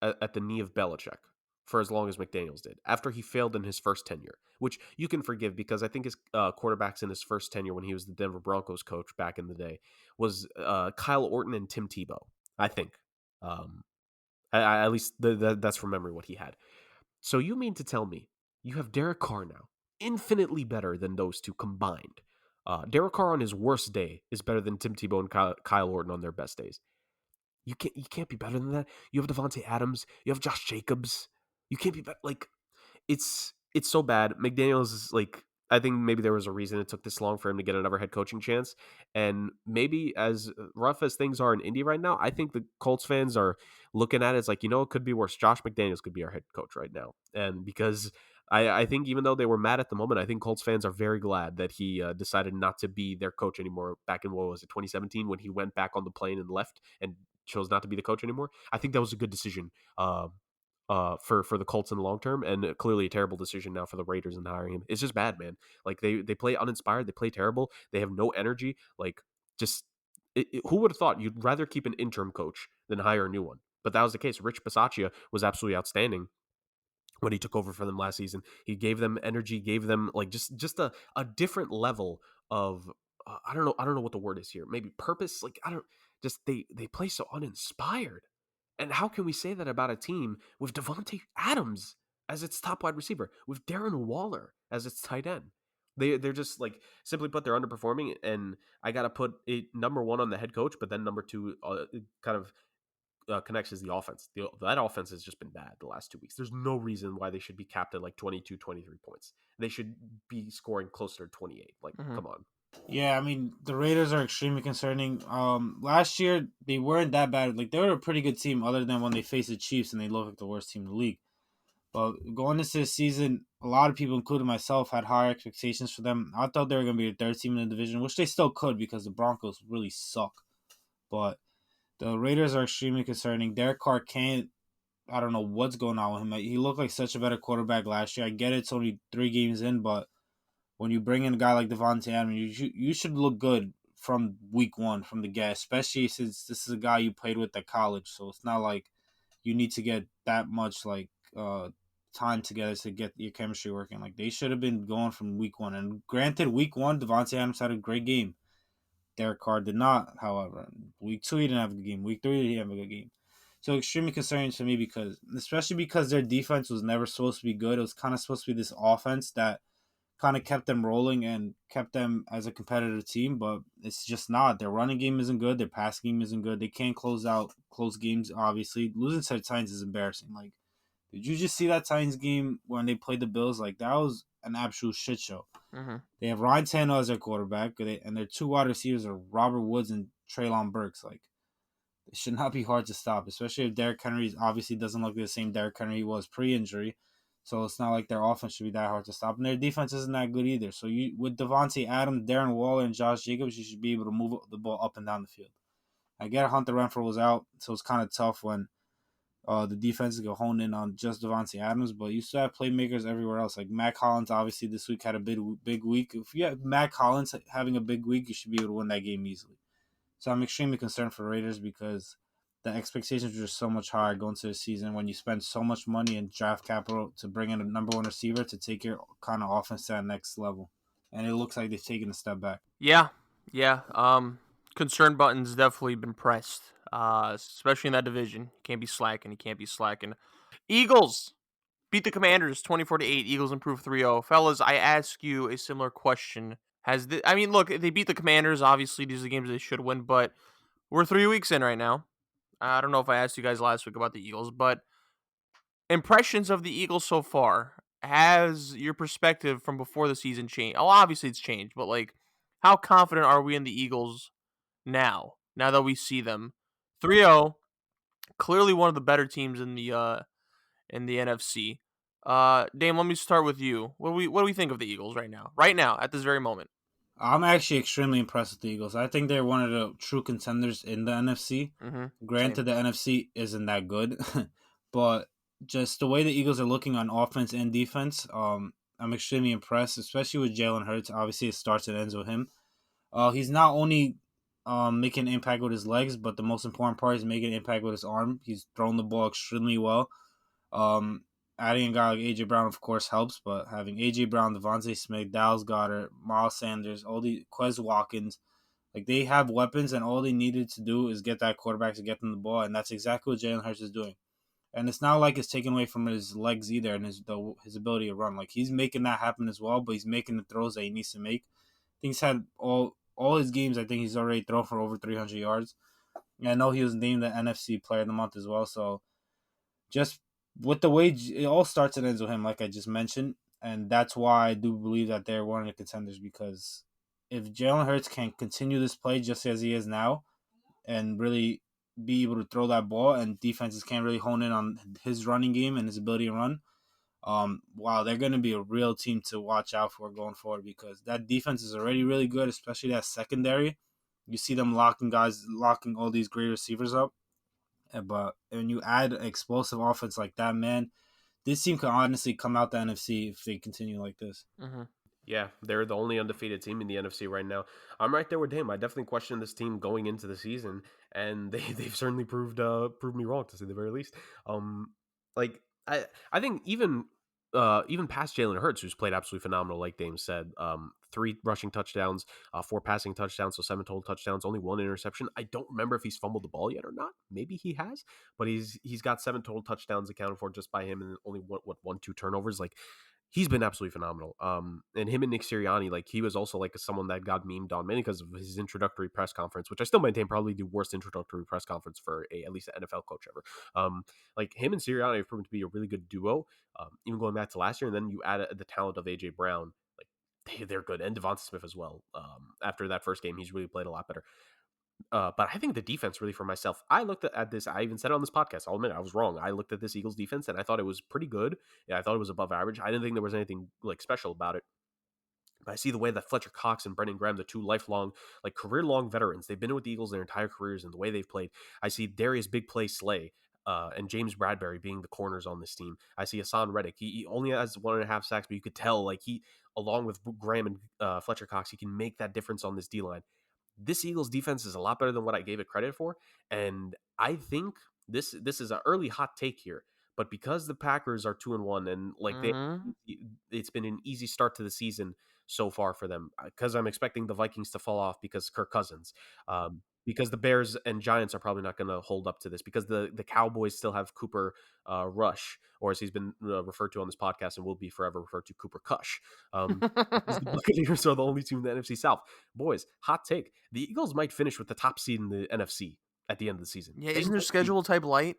knee of Belichick for as long as McDaniels did, after he failed in his first tenure, which you can forgive because I think his quarterbacks in his first tenure when he was the Denver Broncos coach back in the day was Kyle Orton and Tim Tebow, I think. Um, at least that's from memory what he had. So you mean to tell me you have Derek Carr now, infinitely better than those two combined? Derek Carr on his worst day is better than Tim Tebow and Kyle Orton on their best days. You can't be better than that. You have Devontae Adams. You have Josh Jacobs. You can't be better. Like, it's so bad. McDaniels is like, I think maybe there was a reason it took this long for him to get another head coaching chance. And maybe as rough as things are in Indy right now, I think the Colts fans are looking at it as like, it could be worse. Josh McDaniels could be our head coach right now. And because I think even though they were mad at the moment, I think Colts fans are very glad that he decided not to be their coach anymore back in, what was it, 2017, when he went back on the plane and left and chose not to be the coach anymore. I think that was a good decision. For the Colts in the long term, and clearly a terrible decision now for the Raiders in hiring him. It's just bad, man. Like, they play uninspired, they play terrible, they have no energy. Like, just who would have thought you'd rather keep an interim coach than hire a new one? But that was the case. Rich Bisaccia was absolutely outstanding when he took over for them last season. He gave them energy, gave them like just a different level of I don't know what the word is here. Maybe purpose. Like, I don't just they play so uninspired. And how can we say that about a team with Devontae Adams as its top wide receiver, with Darren Waller as its tight end? They're just, like, simply put, they're underperforming, and I gotta put it number one on the head coach, but then number two kind of connects is the offense. That offense has just been bad the last 2 weeks. There's no reason why they should be capped at like 22, 23 points. They should be scoring closer to 28. Like, Hmm. come on. Yeah, I mean the Raiders are extremely concerning. Last year they weren't that bad. Like they were a pretty good team, other than when they faced the Chiefs and they looked like the worst team in the league. But going into this season, a lot of people, including myself, had higher expectations for them. I thought they were going to be the third team in the division, which they still could because the Broncos really suck. But the Raiders are extremely concerning. Derek Carr can't. I don't know what's going on with him. He looked like such a better quarterback last year. I get it's only 3 games in, but when you bring in a guy like Devontae Adams, you should look good from week one, from the get, especially since this is a guy you played with at college. So it's not like you need to get that much time together to get your chemistry working. Like they should have been going from week one. And granted, week one, Devontae Adams had a great game. Derek Carr did not, however. Week two, he didn't have a good game. Week three, he didn't have a good game. So extremely concerning to me especially because their defense was never supposed to be good. It was kind of supposed to be this offense that kind of kept them rolling and kept them as a competitive team, but it's just not. Their running game isn't good. Their passing game isn't good. They can't close out close games, obviously. Losing to the Titans is embarrassing. Like, did you just see that Titans game when they played the Bills? Like, that was an absolute shit show. Hmm. They have Ryan Tannehill as their quarterback, and their two wide receivers are Robert Woods and Treylon Burks. Like, it should not be hard to stop, especially if Derrick Henry obviously doesn't look like the same Derrick Henry he was pre-injury. So it's not like their offense should be that hard to stop. And their defense isn't that good either. So you with Devontae Adams, Darren Waller, and Josh Jacobs, you should be able to move the ball up and down the field. I get Hunter Renfrow was out, so it's kind of tough when the defenses go hone in on just Devontae Adams, but you still have playmakers everywhere else. Like Matt Collins, obviously this week had a big week. If you have Matt Collins having a big week, you should be able to win that game easily. So I'm extremely concerned for the Raiders because the expectations are so much higher going into the season when you spend so much money in draft capital to bring in a number one receiver to take your kind of offense to that next level. And it looks like they've taken a step back. Yeah. Concern button's definitely been pressed, especially in that division. You can't be slacking. Eagles beat the Commanders 24-8. Eagles improved 3-0. Fellas, I ask you a similar question. Look, they beat the Commanders. Obviously, these are the games they should win, but we're 3 weeks in right now. I don't know if I asked you guys last week about the Eagles, but impressions of the Eagles so far. Has your perspective from before the season changed? Oh, obviously it's changed, but like, how confident are we in the Eagles now? Now that we see them 3-0, clearly one of the better teams in the NFC. Dame, let me start with you. What do we think of the Eagles right now? Right now, at this very moment. I'm actually extremely impressed with the Eagles. I think they're one of the true contenders in the NFC. Granted, the NFC isn't that good, but just the way the Eagles are looking on offense and defense, I'm extremely impressed, especially with Jalen Hurts. Obviously, it starts and ends with him. He's not only making an impact with his legs, but the most important part is making an impact with his arm. He's thrown the ball extremely well. Adding a guy like A.J. Brown, of course, helps, but having A.J. Brown, Devontae Smith, Dallas Goedert, Miles Sanders, all the Quez Watkins, like they have weapons, and all they needed to do is get that quarterback to get them the ball, and that's exactly what Jalen Hurts is doing. And it's not like it's taken away from his legs either and his ability to run. Like he's making that happen as well, but he's making the throws that he needs to make. I think he's had all his games. I think he's already thrown for over 300 yards. And I know he was named the NFC Player of the Month as well. So just with the way it all starts and ends with him, like I just mentioned, and that's why I do believe that they're one of the contenders, because if Jalen Hurts can continue this play just as he is now and really be able to throw that ball, and defenses can't really hone in on his running game and his ability to run, wow, they're going to be a real team to watch out for going forward, because that defense is already really good, especially that secondary. You see them locking all these great receivers up. But when you add an explosive offense like that, man, this team can honestly come out the NFC if they continue like this. Yeah, they're the only undefeated team in the NFC right now. I'm right there with him. I definitely questioned this team going into the season, and they've certainly proved me wrong, to say the very least. I think even past Jalen Hurts, who's played absolutely phenomenal, like Dame said, 3 rushing touchdowns, 4 passing touchdowns, so 7 total touchdowns, only 1 interception. I don't remember if he's fumbled the ball yet or not. Maybe he has, but he's got 7 total touchdowns accounted for just by him, and only 1-2 turnovers. Like, he's been absolutely phenomenal. And him and Nick Sirianni, like, he was also like someone that got memed on mainly because of his introductory press conference, which I still maintain probably the worst introductory press conference for at least an NFL coach ever. Like, him and Sirianni have proven to be a really good duo. Even going back to last year, and then you add the talent of A.J. Brown, like they're good, and Devonta Smith as well. After that first game, he's really played a lot better. But I think the defense, really, for myself, I looked at this. I even said it on this podcast. I'll admit I was wrong. I looked at this Eagles defense, and I thought it was pretty good. Yeah, I thought it was above average. I didn't think there was anything like special about it. But I see the way that Fletcher Cox and Brendan Graham, the 2 lifelong, like career-long veterans, they've been with the Eagles their entire careers, and the way they've played. I see Darius Big Play Slay and James Bradbury being the corners on this team. I see Hassan Reddick. He only has 1.5 sacks, but you could tell, like, he, along with Graham and Fletcher Cox, he can make that difference on this D-line. This Eagles defense is a lot better than what I gave it credit for, and I think this is an early hot take here. But because the Packers are 2-1, and like it's been an easy start to the season so far for them, because I'm expecting the Vikings to fall off because Kirk Cousins, because the Bears and Giants are probably not going to hold up to this, because the Cowboys still have Cooper Rush, or as he's been referred to on this podcast and will be forever referred to, Cooper Cush. Because the Buccaneers are the only team in the NFC South. Boys, hot take: the Eagles might finish with the top seed in the NFC at the end of the season. Yeah, isn't their schedule type light?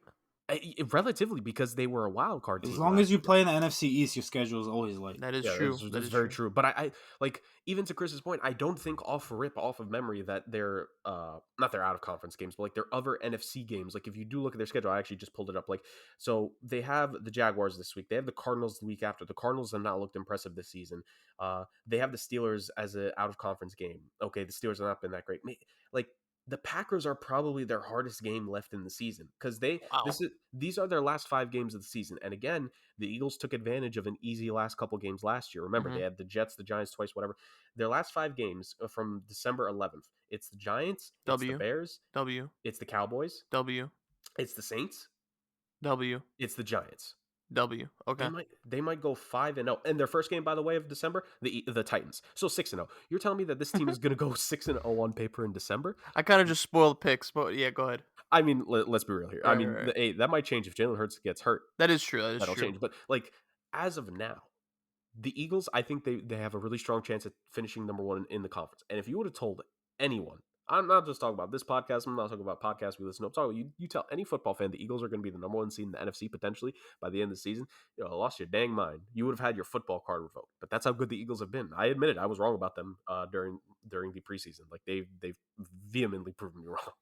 Relatively, because they were a wild card team As long last as you year. play in the NFC East, your schedule is always light. That is Yeah, true. that's, That that's is very true. true. But I like, even to Chris's point, I don't think off of memory that they're not their out of conference games, but like their other NFC games. Like if you do look at their schedule, I actually just pulled it up. Like, so they have the Jaguars this week. They have the Cardinals the week after. The Cardinals have not looked impressive this season. They have the Steelers as an out of conference game. Okay, the Steelers have not been that great. Like, the Packers are probably their hardest game left in the season, because Wow. these are their last 5 games of the season. And again, the Eagles took advantage of an easy last couple games last year. Remember, they had the Jets, the Giants twice, whatever. Their last 5 games from December 11th, it's the Giants, it's the W. Bears, W. it's the Cowboys, W. it's the Saints, W. it's the Giants. W. Okay. They might go 5-0. And their first game, by the way, of December, the Titans. So 6-0. You're telling me that this team is going to go 6-0 on paper in December? I kind of just spoiled picks, but yeah, go ahead. I mean, let's be real here. I Right, mean, right. that might change if Jalen Hurts gets hurt. That is true. That is That'll true. change. But like, as of now, the Eagles, I think they have a really strong chance at finishing number 1 in the conference. And if you would have told anyone, I'm not just talking about this podcast, I'm not talking about podcasts we listen to, I'm talking, you tell any football fan the Eagles are going to be the number 1 seed in the NFC potentially by the end of the season, lost your dang mind. You would have had your football card revoked. But that's how good the Eagles have been. I admit it, I was wrong about them during the preseason. Like, they've vehemently proven me wrong.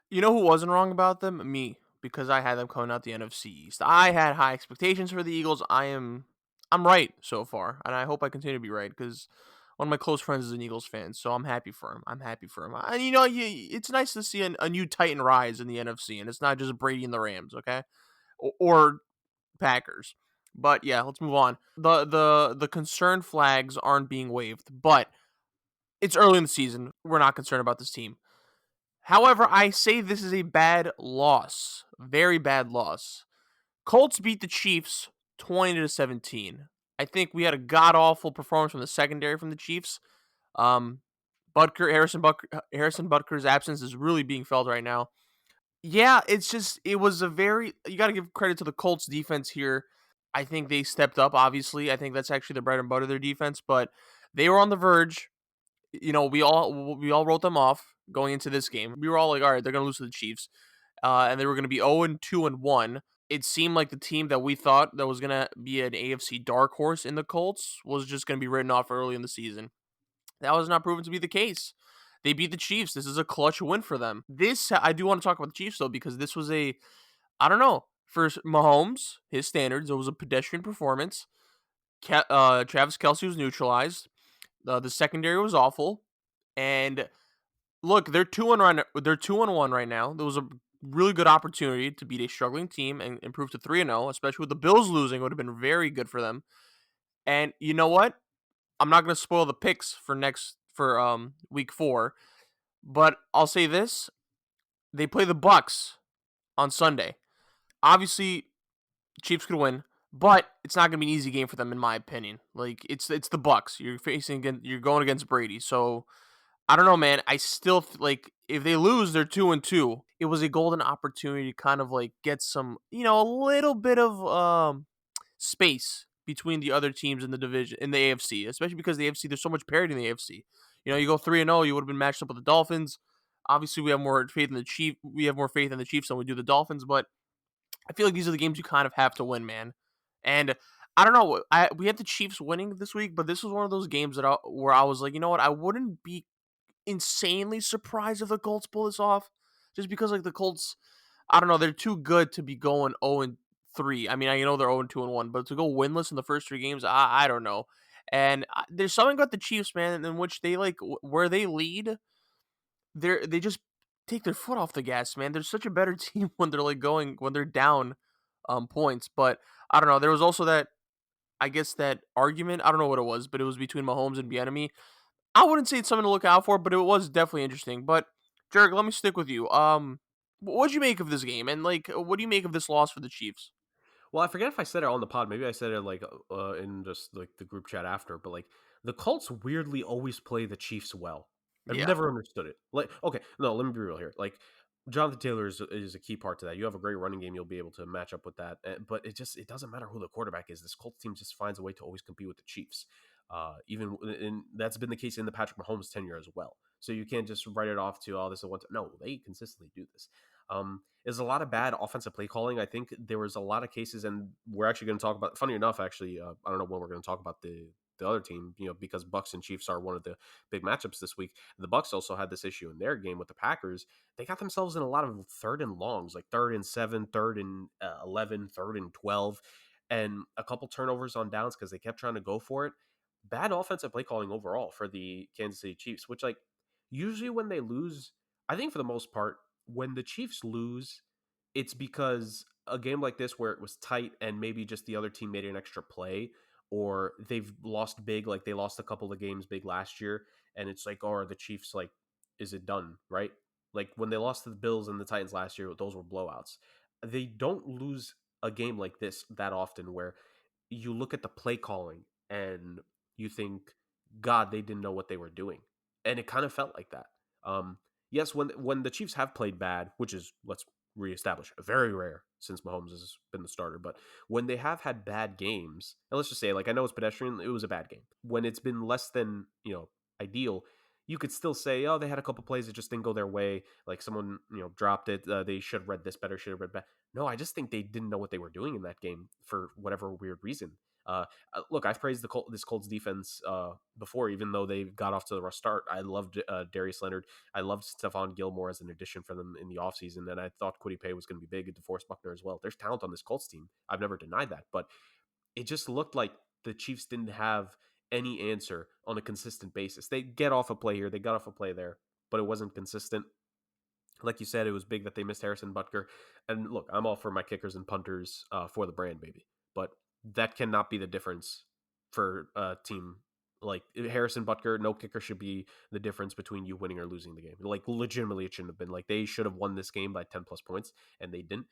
You know who wasn't wrong about them? Me, because I had them coming out the NFC East. I had high expectations for the Eagles. I'm right so far, and I hope I continue to be right, because one of my close friends is an Eagles fan, so I'm happy for him. And it's nice to see a new Titan rise in the NFC, and it's not just Brady and the Rams, okay, or Packers. But yeah, let's move on. The concern flags aren't being waved, but it's early in the season. We're not concerned about this team. However, I say this is a bad loss. Very bad loss. Colts beat the Chiefs 20-17. I think we had a god-awful performance from the secondary from the Chiefs. Harrison Butker's absence is really being felt right now. Yeah, it was you got to give credit to the Colts defense here. I think they stepped up, obviously. I think that's actually the bread and butter of their defense, but they were on the verge. We all wrote them off going into this game. We were all like, all right, they're going to lose to the Chiefs. And they were going to be 0-2-1. It seemed like the team that we thought that was going to be an AFC dark horse in the Colts was just going to be written off early in the season. That was not proven to be the case. They beat the Chiefs. This is a clutch win for them. I do want to talk about the Chiefs, though, because this was I don't know, for Mahomes, his standards, it was a pedestrian performance. Travis Kelce was neutralized. The secondary was awful. And look, they're 2-1 right now. There was a really good opportunity to beat a struggling team and improve to 3-0, especially with the Bills losing. It would have been very good for them. And you know what? I'm not going to spoil the picks for week 4, but I'll say this: they play the Bucs on Sunday. Obviously, Chiefs could win, but it's not going to be an easy game for them, in my opinion. Like, it's the Bucs. You're going against Brady, so I don't know, man. I still like, if they lose, they're 2-2. It was a golden opportunity to kind of like get some, a little bit of space between the other teams in the division, in the AFC, especially because the AFC, there's so much parity in the AFC. You go 3-0, you would have been matched up with the Dolphins. Obviously, we have more faith in the Chiefs. We have more faith in the Chiefs than we do the Dolphins, but I feel like these are the games you kind of have to win, man. And I don't know. We had the Chiefs winning this week, but this was one of those games where I was like, you know what? I wouldn't be insanely surprised if the Colts pull this off, just because like the Colts, I don't know, they're too good to be going 0-3. I mean, I know they're 0-2-1, but to go winless in the first 3 games, I don't know. And there's something about the Chiefs, man, in which they like where they lead, they just take their foot off the gas, man. They're such a better team when they're down points. But I don't know. There was also that argument. I don't know what it was, but it was between Mahomes and Bieniemy. I wouldn't say it's something to look out for, but it was definitely interesting. But Jurg, let me stick with you. What'd you make of this game, and like, what do you make of this loss for the Chiefs? Well, I forget if I said it on the pod. Maybe I said it like in just like the group chat after. But like, the Colts weirdly always play the Chiefs well. I've Yeah, never understood it. Like, okay, no, let me be real here. Like, Jonathan Taylor is a key part to that. You have a great running game, you'll be able to match up with that. But it doesn't matter who the quarterback is. This Colts team just finds a way to always compete with the Chiefs. And that's been the case in the Patrick Mahomes tenure as well. So you can't just write it off to this is what. No, they consistently do this. Is a lot of bad offensive play calling. I think there was a lot of cases, and we're actually going to talk about. Funny enough, actually, I don't know when we're going to talk about the other team. Because Bucks and Chiefs are one of the big matchups this week. The Bucks also had this issue in their game with the Packers. They got themselves in a lot of third and longs, like 3rd and 7, 3rd and 11, 3rd and 12, and a couple turnovers on downs because they kept trying to go for it. Bad offensive play calling overall for the Kansas City Chiefs, which like usually when they lose, I think for the most part, when the Chiefs lose, it's because a game like this where it was tight and maybe just the other team made an extra play, or they've lost big, like they lost a couple of games big last year, and it's like, oh, are the Chiefs like, is it done, right? Like when they lost to the Bills and the Titans last year, those were blowouts. They don't lose a game like this that often where you look at the play calling and you think, God, they didn't know what they were doing. And it kind of felt like that. Yes, when the Chiefs have played bad, which is, let's reestablish, very rare since Mahomes has been the starter, but when they have had bad games, and let's just say, like, I know it's pedestrian, it was a bad game. When it's been less than, ideal, you could still say, oh, they had a couple plays that just didn't go their way. Like someone, dropped it. They should have read this better, should have read better. No, I just think they didn't know what they were doing in that game for whatever weird reason. Look, I've praised this Colts defense before, even though they got off to the rough start. I loved Darius Leonard. I loved Stephon Gilmore as an addition for them in the offseason, and I thought Kwity Paye was going to be big, and DeForest Buckner as well. There's talent on this Colts team. I've never denied that, but it just looked like the Chiefs didn't have any answer on a consistent basis. They get off a play here, they got off a play there, but it wasn't consistent. Like you said, it was big that they missed Harrison Butker. And look, I'm all for my kickers and punters for the brand, baby. But that cannot be the difference for a team like Harrison Butker. No kicker should be the difference between you winning or losing the game. Like, legitimately, it shouldn't have been. Like, they should have won this game by 10 plus points, and they didn't.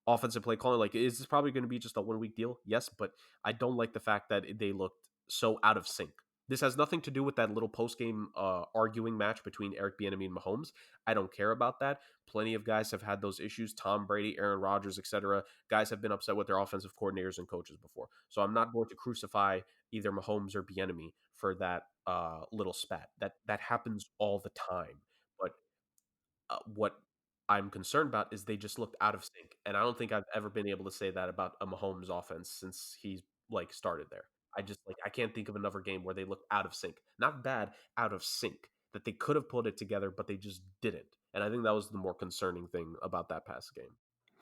Offensive play calling, like, is this probably going to be just a 1 week deal? Yes, but I don't like the fact that they looked so out of sync. This has nothing to do with that little post game arguing match between Eric Bieniemy and Mahomes. I don't care about that. Plenty of guys have had those issues. Tom Brady, Aaron Rodgers, etc. Guys have been upset with their offensive coordinators and coaches before. So I'm not going to crucify either Mahomes or Bieniemy for that little spat. That happens all the time. But what I'm concerned about is they just looked out of sync, and I don't think I've ever been able to say that about a Mahomes offense since he's like started there. I just like I can't think of another game where they looked out of sync, not bad, out of sync, that they could have put it together, but they just didn't. And I think that was the more concerning thing about that past game.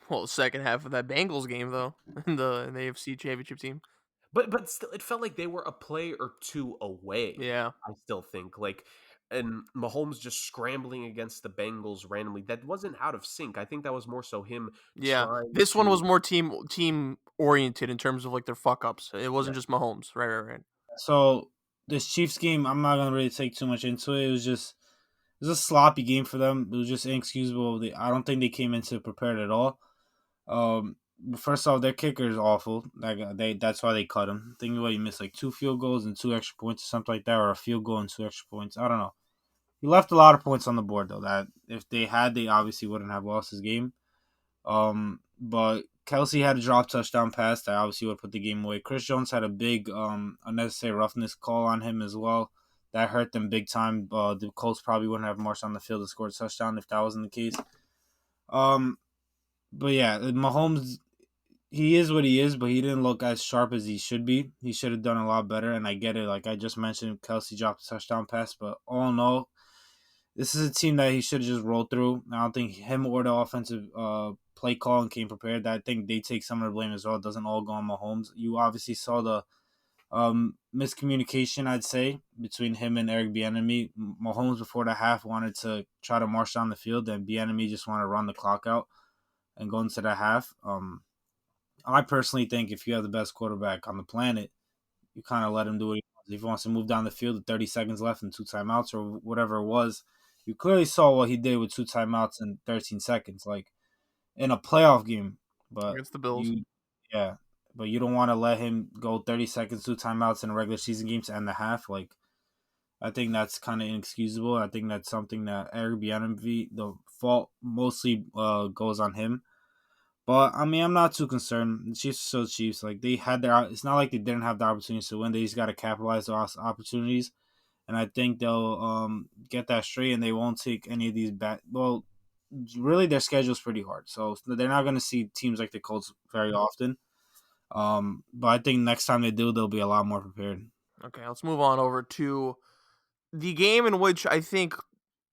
Well, the second half of that Bengals game, though, in the AFC Championship team. But still, it felt like they were a play or two away. Yeah. I still think and Mahomes just scrambling against the Bengals randomly. That wasn't out of sync. I think that was more so him Yeah. trying This one to. was more team oriented in terms of like their fuck ups. It wasn't Yeah. just Mahomes. Right. So this Chiefs game, I'm not gonna really take too much into it. It was a sloppy game for them. It was just inexcusable. I don't think they came into prepared at all. First off, their kicker is awful. That's why they cut him. Think about he missed like 2 field goals and 2 extra points or something like that, or a field goal and 2 extra points. I don't know. He left a lot of points on the board though. That if they had, they obviously wouldn't have lost his game. But Kelsey had a drop touchdown pass that obviously would put the game away. Chris Jones had a big unnecessary roughness call on him as well. That hurt them big time. The Colts probably wouldn't have marched on the field to score a touchdown if that wasn't the case. But yeah, Mahomes, he is what he is, but he didn't look as sharp as he should be. He should have done a lot better, and I get it. Like I just mentioned, Kelsey dropped a touchdown pass, but all in all, this is a team that he should have just rolled through. I don't think him or the offensive play calling came prepared. I think they take some of the blame as well. It doesn't all go on Mahomes. You obviously saw the miscommunication, I'd say, between him and Eric Bieniemy. Mahomes before the half wanted to try to march down the field, and Bieniemy just wanted to run the clock out and go into the half. I personally think if you have the best quarterback on the planet, you kind of let him do what he wants. If he wants to move down the field with 30 seconds left and 2 timeouts or whatever it was, you clearly saw what he did with 2 timeouts and 13 seconds, like in a playoff game. But Against the Bills. but you don't want to let him go 30 seconds, 2 timeouts in a regular season game to end the half. Like, I think that's kind of inexcusable. I think that's something that Eric Bieniemy, the fault mostly goes on him. But I mean, I'm not too concerned. The Chiefs are still Chiefs. Like they had their, it's not like they didn't have the opportunities to win. They just got to capitalize those opportunities, and I think they'll get that straight, and they won't take any of these bad. Well, really their schedule's pretty hard, so they're not going to see teams like the Colts very often. But I think next time they do, they'll be a lot more prepared. Okay, let's move on over to the game in which I think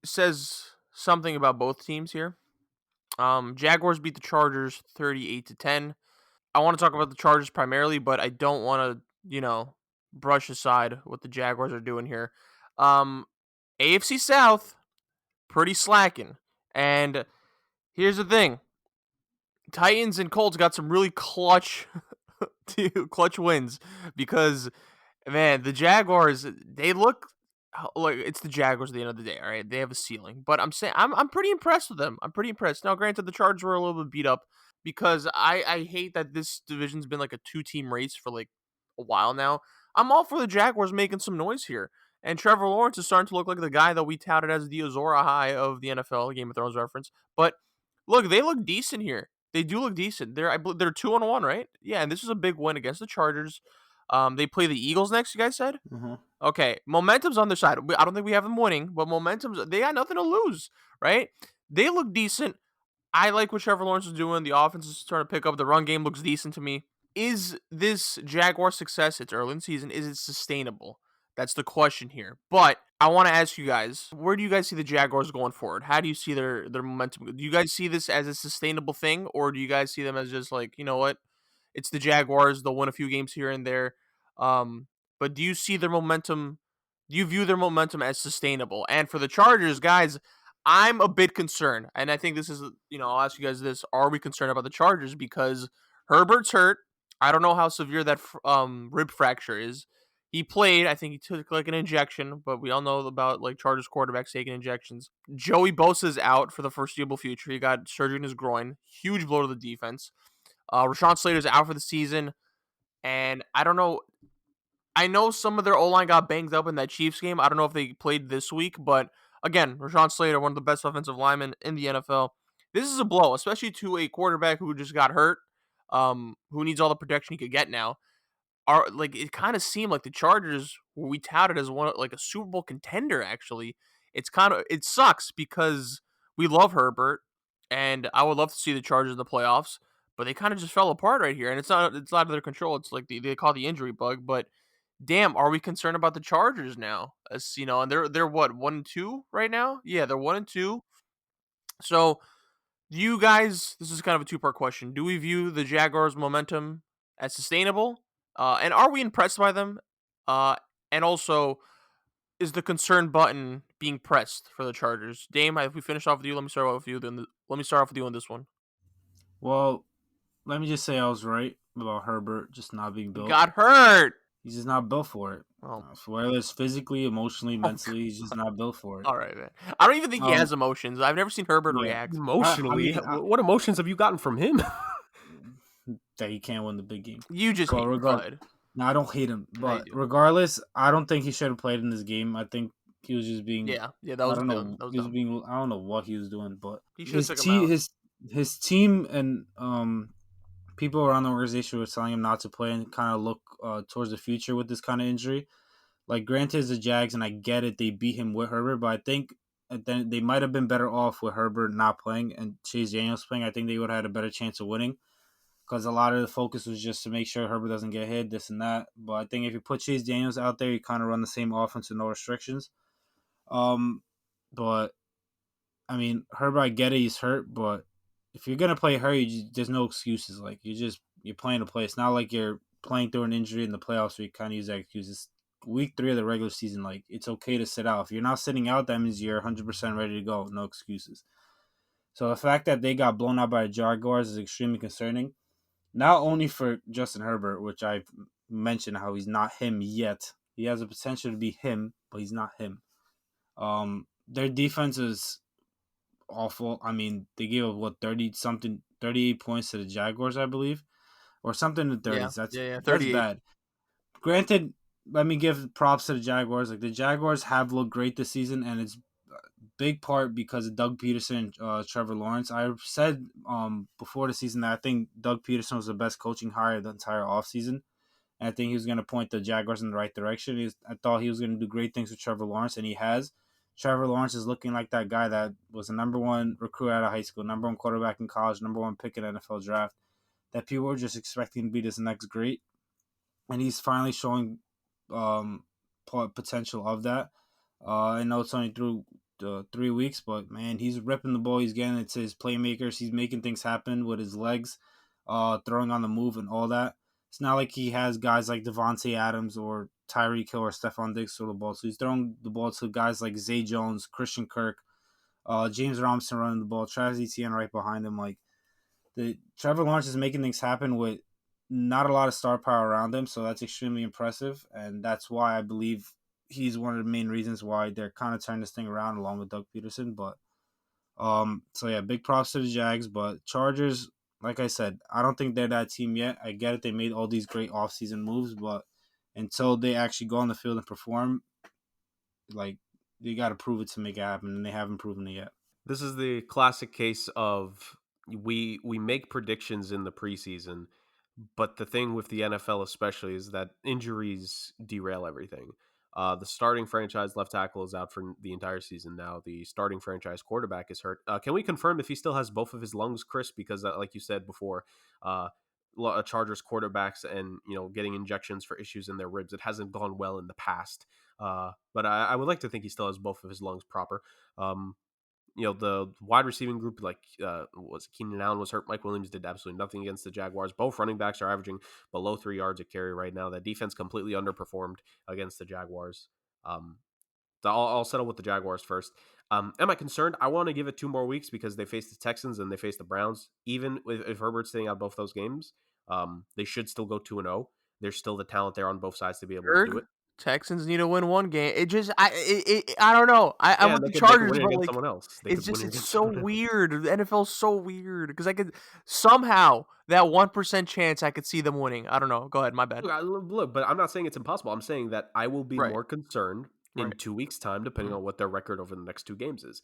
says something about both teams here. Jaguars beat the Chargers 38-10. I want to talk about the Chargers primarily, but I don't want to, brush aside what the Jaguars are doing here. AFC South, pretty slacking. And here's the thing. Titans and Colts got some really clutch wins because, man, the Jaguars, they look like it's the Jaguars at the end of the day, all right? They have a ceiling. But I'm saying I'm pretty impressed with them. I'm pretty impressed. Now, granted, the Chargers were a little bit beat up because I hate that this division's been like a 2-team race for like a while now. I'm all for the Jaguars making some noise here. And Trevor Lawrence is starting to look like the guy that we touted as the Azor Ahai of the NFL, Game of Thrones reference. But look, they look decent here. They do look decent. They're 2-1, right? Yeah, and this is a big win against the Chargers. They play the Eagles next, you guys said? Mm-hmm. Okay, momentum's on their side. I don't think we have them winning, but they got nothing to lose, right? They look decent. I like what Trevor Lawrence is doing. The offense is starting to pick up. The run game looks decent to me. Is this Jaguar success, it's early in the season, is it sustainable? That's the question here. But I want to ask you guys, where do you guys see the Jaguars going forward? How do you see their momentum? Do you guys see this as a sustainable thing, or do you guys see them as just like, you know what? It's the Jaguars. They'll win a few games here and there. But do you see their momentum? Do you view their momentum as sustainable? And for the Chargers, guys, I'm a bit concerned. And I think this is, I'll ask you guys this. Are we concerned about the Chargers? Because Herbert's hurt. I don't know how severe that rib fracture is. He played. I think he took like an injection, but we all know about like Chargers quarterbacks taking injections. Joey Bosa's out for the foreseeable future. He got surgery in his groin. Huge blow to the defense. Rashawn Slater's out for the season. And I don't know. I know some of their O-line got banged up in that Chiefs game. I don't know if they played this week, but again, Rashawn Slater, one of the best offensive linemen in the NFL. This is a blow, especially to a quarterback who just got hurt, who needs all the protection he could get now. It kind of seemed like the Chargers, who we touted as one like a Super Bowl contender. Actually, it sucks because we love Herbert, and I would love to see the Chargers in the playoffs, but they kind of just fell apart right here, and it's out of their control. It's like they call the injury bug, but damn, are we concerned about the Chargers now? And they're what 1-2 right now? Yeah, they're 1-2. So, do you guys? This is kind of a two-part question. Do we view the Jaguars' momentum as sustainable? And are we impressed by them? And also, is the concern button being pressed for the Chargers? Dame, if we finish off with you, let me start off with you. Let me start off with you on this one. Well, let me just say I was right about Herbert just not being built. He got hurt. He's just not built for it. Whether it's physically, emotionally, mentally, he's just not built for it. All right, man. I don't even think he has emotions. I've never seen Herbert react. Emotionally? What emotions have you gotten from him? That he can't win the big game. You just hate him. No, I don't hate him. But regardless, I don't think he should have played in this game. I think he was just being... Yeah, that was dumb. I don't know what he was doing, but his team and people around the organization were telling him not to play and kind of look towards the future with this kind of injury. Like, granted, it's the Jags, and I get it. They beat him with Herbert, but I think then they might have been better off with Herbert not playing and Chase Daniels playing. I think they would have had a better chance of winning because a lot of the focus was just to make sure Herbert doesn't get hit, this and that. But I think if you put Chase Daniels out there, you kind of run the same offense with no restrictions. But, I mean, Herbert, I get it. He's hurt, but if you're gonna play hurt, there's no excuses. Like you're playing to play. It's not like you're playing through an injury in the playoffs where you kind of use that excuse. It's week 3 of the regular season. Like, it's okay to sit out. If you're not sitting out, that means you're 100% ready to go. No excuses. So the fact that they got blown out by the Jaguars is extremely concerning. Not only for Justin Herbert, which I've mentioned how he's not him yet. He has the potential to be him, but he's not him. Their defense is awful. I mean, they gave up 38 points to the Jaguars, I believe, or something in the 30s. That's bad. Granted, let me give props to the Jaguars. Like, the Jaguars have looked great this season, and it's big part because of Doug Peterson and Trevor Lawrence. I said before the season that I think Doug Peterson was the best coaching hire of the entire offseason. And I think he was going to point the Jaguars in the right direction. I thought he was going to do great things with Trevor Lawrence, and he has. Trevor Lawrence is looking like that guy that was the number one recruit out of high school, number one quarterback in college, number one pick in NFL draft, that people were just expecting to be this next great. And he's finally showing potential of that. I know it's only through 3 weeks, but man, he's ripping the ball. He's getting it to his playmakers. He's making things happen with his legs, throwing on the move and all that. It's not like he has guys like Devontae Adams or Tyreek Hill or Stephon Diggs throw the ball. So he's throwing the ball to guys like Zay Jones, Christian Kirk, James Robinson running the ball, Travis Etienne right behind him. Like the Trevor Lawrence is making things happen with not a lot of star power around him, so that's extremely impressive, and that's why I believe he's one of the main reasons why they're kind of turning this thing around along with Doug Peterson. But so yeah, big props to the Jags, but Chargers, like I said, I don't think they're that team yet. I get it, they made all these great offseason moves, but until they actually go on the field and perform, like they got to prove it to make it happen, and they haven't proven it yet. This is the classic case of we make predictions in the preseason, but the thing with the NFL especially is that injuries derail everything. The starting franchise left tackle is out for the entire season now. The starting franchise quarterback is hurt. Can we confirm if he still has both of his lungs, Chris? Because like you said before, Chargers quarterbacks and getting injections for issues in their ribs, it hasn't gone well in the past. But I would like to think he still has both of his lungs proper. The wide receiving group, like was Keenan Allen was hurt. Mike Williams did absolutely nothing against the Jaguars. Both running backs are averaging below 3 yards a carry right now. That defense completely underperformed against the Jaguars. I'll settle with the Jaguars first. Am I concerned? I want to give it 2 more weeks because they face the Texans and they face the Browns. Even if Herbert's staying out both those games, they should still go 2-0. There's still the talent there on both sides to be able to do it. Texans need to win one game. It just, I don't know. I'm with the they Chargers, could win but against like, someone else. it's so weird. The NFL's so weird because I could somehow that 1% chance I could see them winning. I don't know. Go ahead, my bad. Look, but I'm not saying it's impossible. I'm saying that I will be more concerned in 2 weeks' time, depending on what their record over the next 2 games is.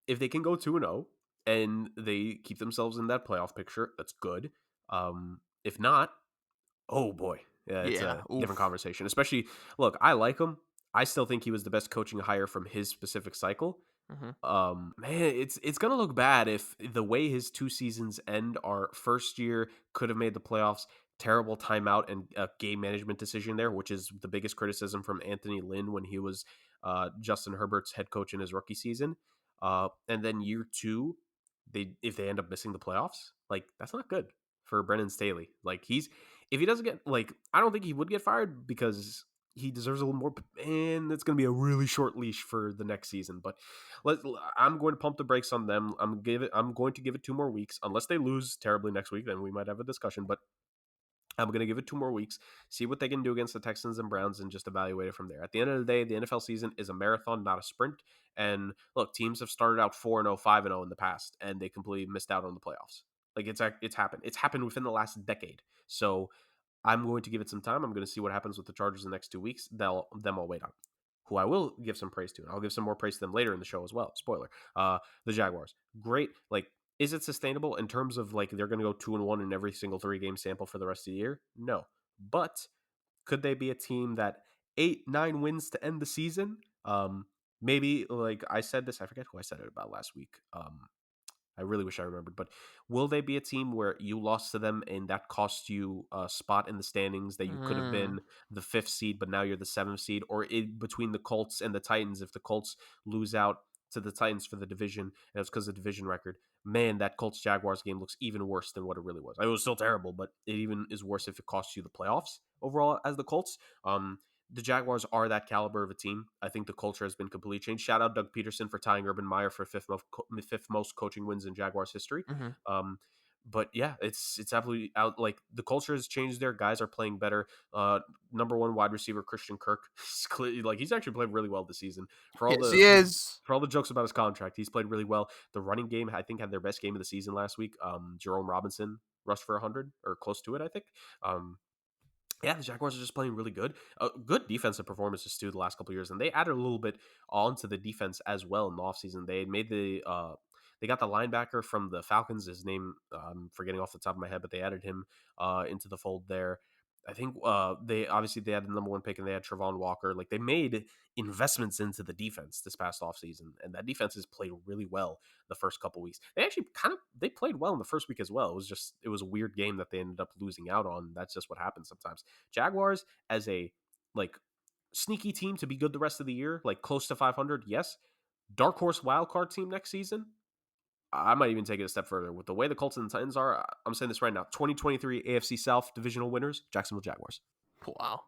If they can go 2-0 and they keep themselves in that playoff picture, that's good. If not, oh boy. Yeah, it's a different conversation. Especially, look, I like him. I still think he was the best coaching hire from his specific cycle. Man, it's gonna look bad if the way his 2 seasons end, our first year could have made the playoffs, terrible timeout and a game management decision there, which is the biggest criticism from Anthony Lynn when he was Justin Herbert's head coach in his rookie season. And then year 2, if they end up missing the playoffs, like that's not good for Brennan Staley. Like if he doesn't get, like, I don't think he would get fired because he deserves a little more, and it's going to be a really short leash for the next season. But I'm going to pump the brakes on them. I'm going to give it 2 more weeks, unless they lose terribly next week. Then we might have a discussion. But I'm going to give it 2 more weeks, see what they can do against the Texans and Browns, and just evaluate it from there. At the end of the day, the NFL season is a marathon, not a sprint. And look, teams have started out 4-0, 5-0 in the past, and they completely missed out on the playoffs. Like it's happened. It's happened within the last decade. So I'm going to give it some time. I'm going to see what happens with the Chargers in the next 2 weeks. Them I'll wait on. Who I will give some praise to, and I'll give some more praise to them later in the show as well. Spoiler. The Jaguars. Great. Like, is it sustainable in terms of like they're going to go 2-1 in every single 3-game sample for the rest of the year? No. But could they be a team that 8-9 wins to end the season? Maybe, like I said this, I forget who I said it about last week. I really wish I remembered, but will they be a team where you lost to them and that cost you a spot in the standings, that you could have been the 5th seed, but now you're the 7th seed? Or between the Colts and the Titans, if the Colts lose out to the Titans for the division, and it's because of the division record, man, that Colts-Jaguars game looks even worse than what it really was. It was still terrible, but it even is worse if it costs you the playoffs overall as the Colts. The Jaguars are that caliber of a team. I think the culture has been completely changed. Shout out Doug Peterson for tying Urban Meyer for 5th most coaching wins in Jaguars history. But yeah, it's absolutely out. Like, the culture has changed there. Guys are playing better. Number 1 wide receiver Christian Kirk, he's actually played really well this season. For all the jokes about his contract, he's played really well. The running game, I think, had their best game of the season last week. Jerome Robinson rushed for 100 or close to it, I think. Yeah, the Jaguars are just playing really good. Good defensive performances too the last couple of years, and they added a little bit onto the defense as well in the offseason. They made they got the linebacker from the Falcons. His name I'm forgetting off the top of my head, but they added him into the fold there. I think they had the number one pick and they had Trevon Walker. Like they made investments into the defense this past offseason, and that defense has played really well the first couple weeks. They actually they played well in the first week as well. It was a weird game that they ended up losing out on. That's just what happens sometimes. Jaguars as a like sneaky team to be good the rest of the year, like close to 500, yes. Dark horse wildcard team next season. I might even take it a step further. With the way the Colts and the Titans are, I'm saying this right now. 2023 AFC South divisional winners, Jacksonville Jaguars. Wow.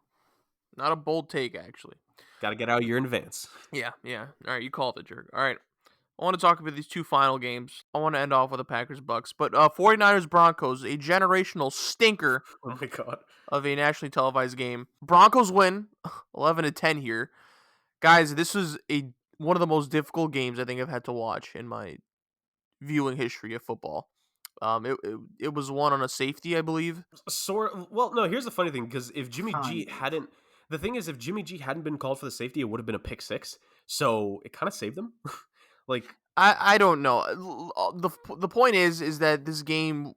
Not a bold take, actually. Got to get out a year in advance. Yeah. All right, you called it, Jurg. All right. I want to talk about these two final games. I want to end off with the Packers-Bucks. But 49ers-Broncos, a generational stinker Oh, my God. of a nationally televised game. Broncos win 11-10 here. Guys, this was one of the most difficult games I think I've had to watch in my viewing history of football. It was won on a safety, I believe. Well, no, here's the funny thing, because if Jimmy G hadn't... The thing is, if Jimmy G hadn't been called for the safety, it would have been a pick six. So it kind of saved them. Like, I don't know. The point is that this game,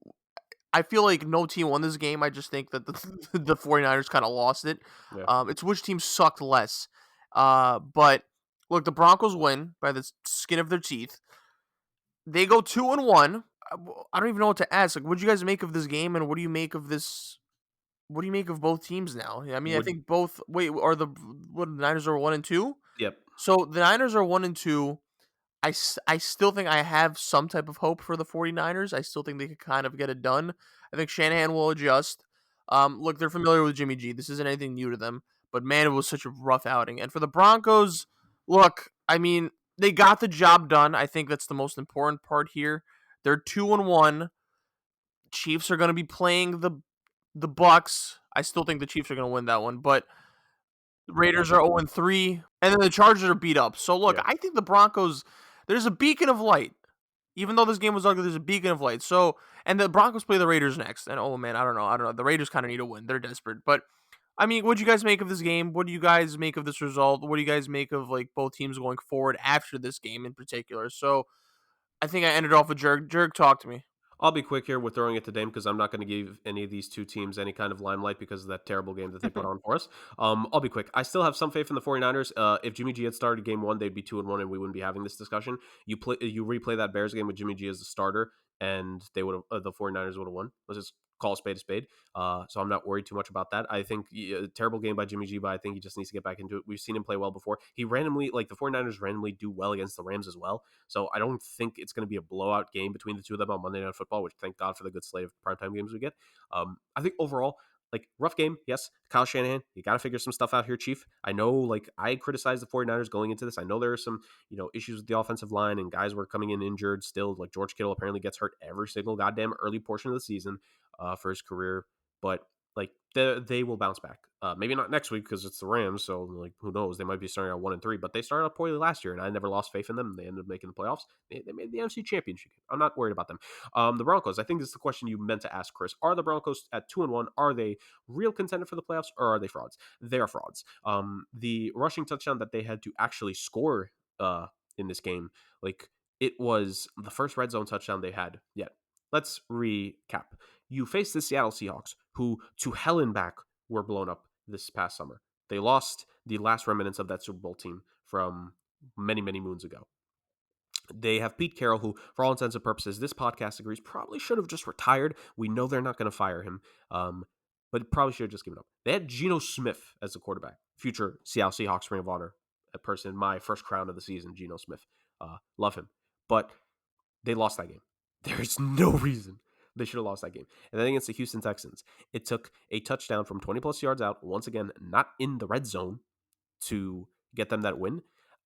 I feel like no team won this game. I just think that the 49ers kind of lost it. Yeah. It's which team sucked less. But look, the Broncos win by the skin of their teeth. They go 2-1. I don't even know what to ask. Like, what do you guys make of this game, and what do you make of this? What do you make of both teams now? I mean, I think both. Wait, the Niners are 1-2? Yep. So the Niners are 1-2. I still think I have some type of hope for the 49ers. I still think they could kind of get it done. I think Shanahan will adjust. Look, they're familiar with Jimmy G. This isn't anything new to them. But, man, it was such a rough outing. And for the Broncos, look, I mean, they got the job done. I think that's the most important part here. They're 2-1. Chiefs are going to be playing the Bucks. I still think the Chiefs are going to win that one. But the Raiders are 0-3. And then the Chargers are beat up. So, look, I think the Broncos... There's a beacon of light. Even though this game was ugly, there's a beacon of light. So, and the Broncos play the Raiders next. And, oh, man, I don't know. The Raiders kind of need a win. They're desperate. But, I mean, what do you guys make of this game? What do you guys make of this result? What do you guys make of, like, both teams going forward after this game in particular? So, I think I ended off with Jurg. Jurg, talk to me. I'll be quick here with throwing it to Dame because I'm not going to give any of these two teams any kind of limelight because of that terrible game that they put on for us. I'll be quick. I still have some faith in the 49ers. If Jimmy G had started game one, they'd be 2-1 and we wouldn't be having this discussion. You replay that Bears game with Jimmy G as the starter and they would have the 49ers would have won. Let's just call a spade a spade. So I'm not worried too much about that. I think a terrible game by Jimmy G, but I think he just needs to get back into it. We've seen him play well before. He randomly, like the 49ers randomly do well against the Rams as well. So I don't think it's going to be a blowout game between the two of them on Monday Night Football, which thank God for the good slate of primetime games we get. I think overall, like, rough game, yes. Kyle Shanahan, you got to figure some stuff out here, Chief. I know, like, I criticized the 49ers going into this. I know there are some, issues with the offensive line and guys were coming in injured still. Like, George Kittle apparently gets hurt every single goddamn early portion of the season for his career. But, like, they will bounce back. Maybe not next week because it's the Rams, so, like, who knows? They might be starting out 1-3, but they started out poorly last year, and I never lost faith in them. They ended up making the playoffs. They made the NFC Championship. I'm not worried about them. The Broncos, I think this is the question you meant to ask, Chris. Are the Broncos at 2-1? Are they real contender for the playoffs, or are they frauds? They are frauds. The rushing touchdown that they had to actually score in this game, like, it was the first red zone touchdown they had yet. Let's recap. You face the Seattle Seahawks, who to hell and back were blown up this past summer. They lost the last remnants of that Super Bowl team from many, many moons ago. They have Pete Carroll, who, for all intents and purposes, this podcast agrees probably should have just retired. We know they're not going to fire him, but probably should have just given up. They had Geno Smith as the quarterback, future Seattle Seahawks Ring of Honor, a person in my first crown of the season, Geno Smith. Love him. But they lost that game. There's no reason they should have lost that game. And then against the Houston Texans, it took a touchdown from 20-plus yards out, once again, not in the red zone, to get them that win.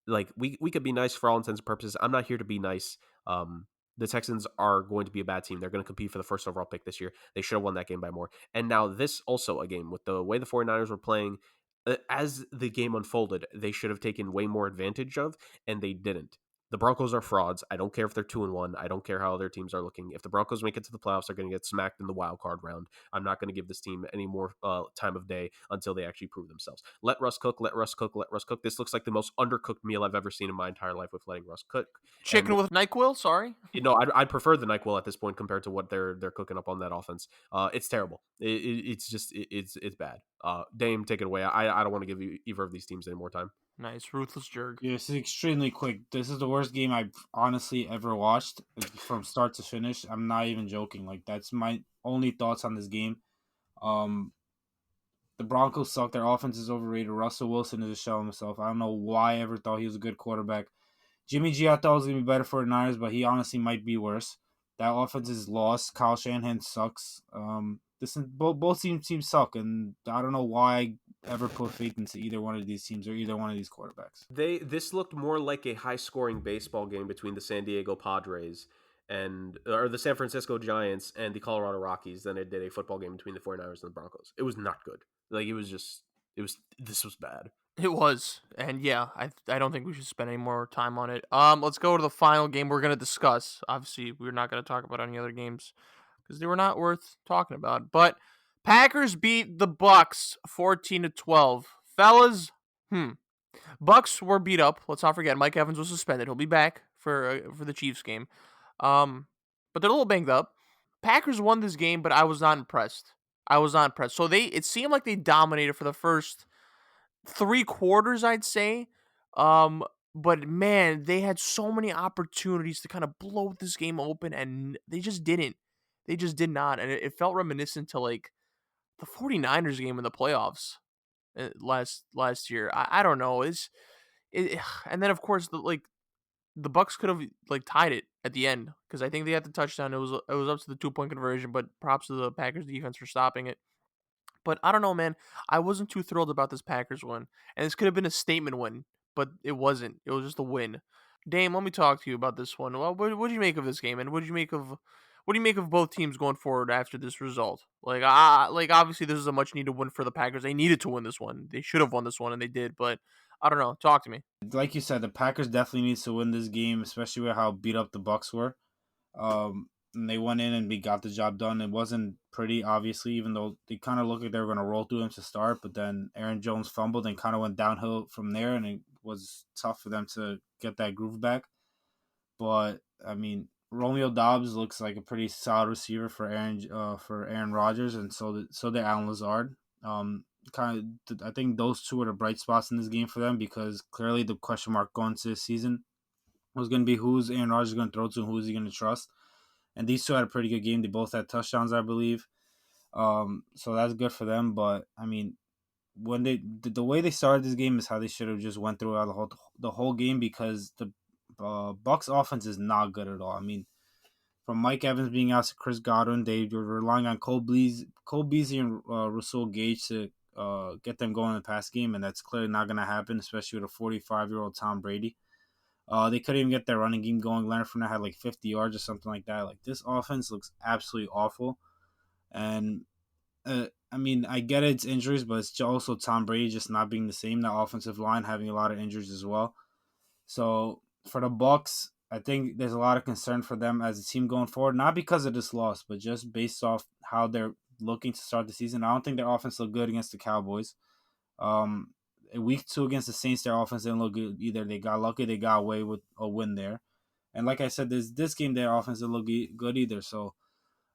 Like, we could be nice for all intents and purposes. I'm not here to be nice. The Texans are going to be a bad team. They're going to compete for the first overall pick this year. They should have won that game by more. And now this also a game with the way the 49ers were playing, as the game unfolded, they should have taken way more advantage of, and they didn't. The Broncos are frauds. I don't care if they're 2-1. I don't care how other teams are looking. If the Broncos make it to the playoffs, they're going to get smacked in the wild card round. I'm not going to give this team any more time of day until they actually prove themselves. Let Russ cook. Let Russ cook. Let Russ cook. This looks like the most undercooked meal I've ever seen in my entire life with letting Russ cook. Chicken with NyQuil, sorry. I'd prefer the NyQuil at this point compared to what they're cooking up on that offense. It's terrible. It's bad. Dame, take it away. I don't want to give you either of these teams any more time. Nice, ruthless Jurg. Yeah, this is extremely quick. This is the worst game I've honestly ever watched from start to finish. I'm not even joking. Like, that's my only thoughts on this game. The Broncos suck. Their offense is overrated. Russell Wilson is a shell of himself. I don't know why I ever thought he was a good quarterback. Jimmy G, I thought was going to be better for the Niners, but he honestly might be worse. That offense is lost. Kyle Shanahan sucks. Both teams suck, and I don't know why I ever put faith into either one of these teams or either one of these quarterbacks. This looked more like a high-scoring baseball game between the San Diego Padres or the San Francisco Giants and the Colorado Rockies than it did a football game between the 49ers and the Broncos. It was not good. Like, this was bad. It was, and yeah, I don't think we should spend any more time on it. Let's go to the final game we're gonna discuss. Obviously, we're not gonna talk about any other games because they were not worth talking about. But Packers beat the Bucks 14-12. Fellas, Bucks were beat up. Let's not forget Mike Evans was suspended. He'll be back for the Chiefs game. But they're a little banged up. Packers won this game, but I was not impressed. So it seemed like they dominated for the first 3 quarters, I'd say. But man, they had so many opportunities to kind of blow this game open, and they just didn't. They just did not, and it felt reminiscent to like the 49ers game in the playoffs last year. I don't know. And then of course the Bucks could have like tied it at the end because I think they had the touchdown. It was up to the 2-point conversion, but props to the Packers defense for stopping it. But I don't know, man. I wasn't too thrilled about this Packers win. And this could have been a statement win, but it wasn't. It was just a win. Dame, let me talk to you about this one. Well, what do you make of this game, and what do you make of both teams going forward after this result? Like obviously this is a much needed win for the Packers. They needed to win this one. They should have won this one, and they did. But I don't know. Talk to me. Like you said, the Packers definitely needs to win this game, especially with how beat up the Bucks were. And they went in and we got the job done. It wasn't pretty, obviously, even though they kind of looked like they were going to roll through them to start. But then Aaron Jones fumbled and kind of went downhill from there, and it was tough for them to get that groove back. But I mean, Romeo Doubs looks like a pretty solid receiver for Aaron Rodgers, and so did Alan Lazard. I think those two are the bright spots in this game for them because clearly the question mark going into this season was going to be who's Aaron Rodgers going to throw to and who's he going to trust. And these two had a pretty good game. They both had touchdowns, I believe. So that's good for them. But I mean, when the way they started this game is how they should have just went through the whole game because the Bucks offense is not good at all. I mean, from Mike Evans being out to Chris Godwin, they were relying on Cole Beasley and Russell Gage to get them going in the pass game, and that's clearly not going to happen, especially with a 45-year-old Tom Brady. They couldn't even get their running game going. Leonard Fournette had like 50 yards or something like that. Like, this offense looks absolutely awful. And, I mean, I get it's injuries, but it's also Tom Brady just not being the same. That offensive line having a lot of injuries as well. So, for the Bucks, I think there's a lot of concern for them as a team going forward. Not because of this loss, but just based off how they're looking to start the season. I don't think their offense looked good against the Cowboys. Week 2 against the Saints, their offense didn't look good either. They got lucky. They got away with a win there. And like I said, this game, their offense didn't look good either. So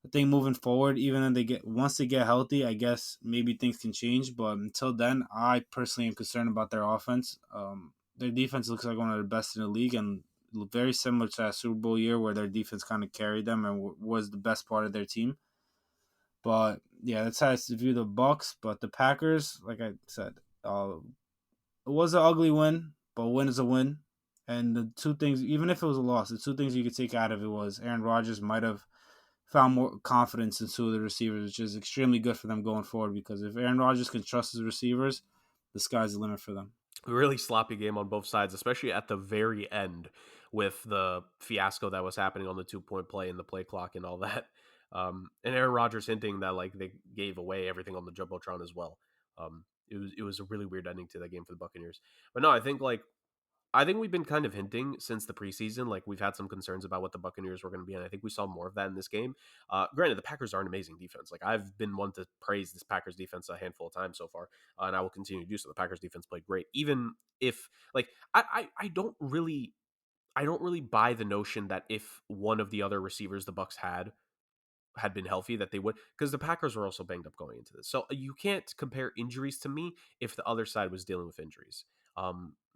I think moving forward, even when once they get healthy, I guess maybe things can change. But until then, I personally am concerned about their offense. Their defense looks like one of the best in the league and very similar to that Super Bowl year where their defense kind of carried them and was the best part of their team. But yeah, that's how I view the Bucks. But the Packers, like I said, it was an ugly win, but a win is a win. And the two things, even if it was a loss, the two things you could take out of it was Aaron Rodgers might have found more confidence in two of the receivers, which is extremely good for them going forward because if Aaron Rodgers can trust his receivers, the sky's the limit for them. A really sloppy game on both sides, especially at the very end with the fiasco that was happening on the 2-point play and the play clock and all that. And Aaron Rodgers hinting that like they gave away everything on the Jumbotron as well. It was a really weird ending to that game for the Buccaneers. But no, I think like I think we've been kind of hinting since the preseason, like we've had some concerns about what the Buccaneers were going to be, and I think we saw more of that in this game. Granted, the Packers are an amazing defense. Like I've been one to praise this Packers defense a handful of times so far, and I will continue to do so. The Packers defense played great, even if like I don't really buy the notion that if one of the other receivers the Bucs had been healthy that they would, because the Packers were also banged up going into this. So you can't compare injuries to me if the other side was dealing with injuries.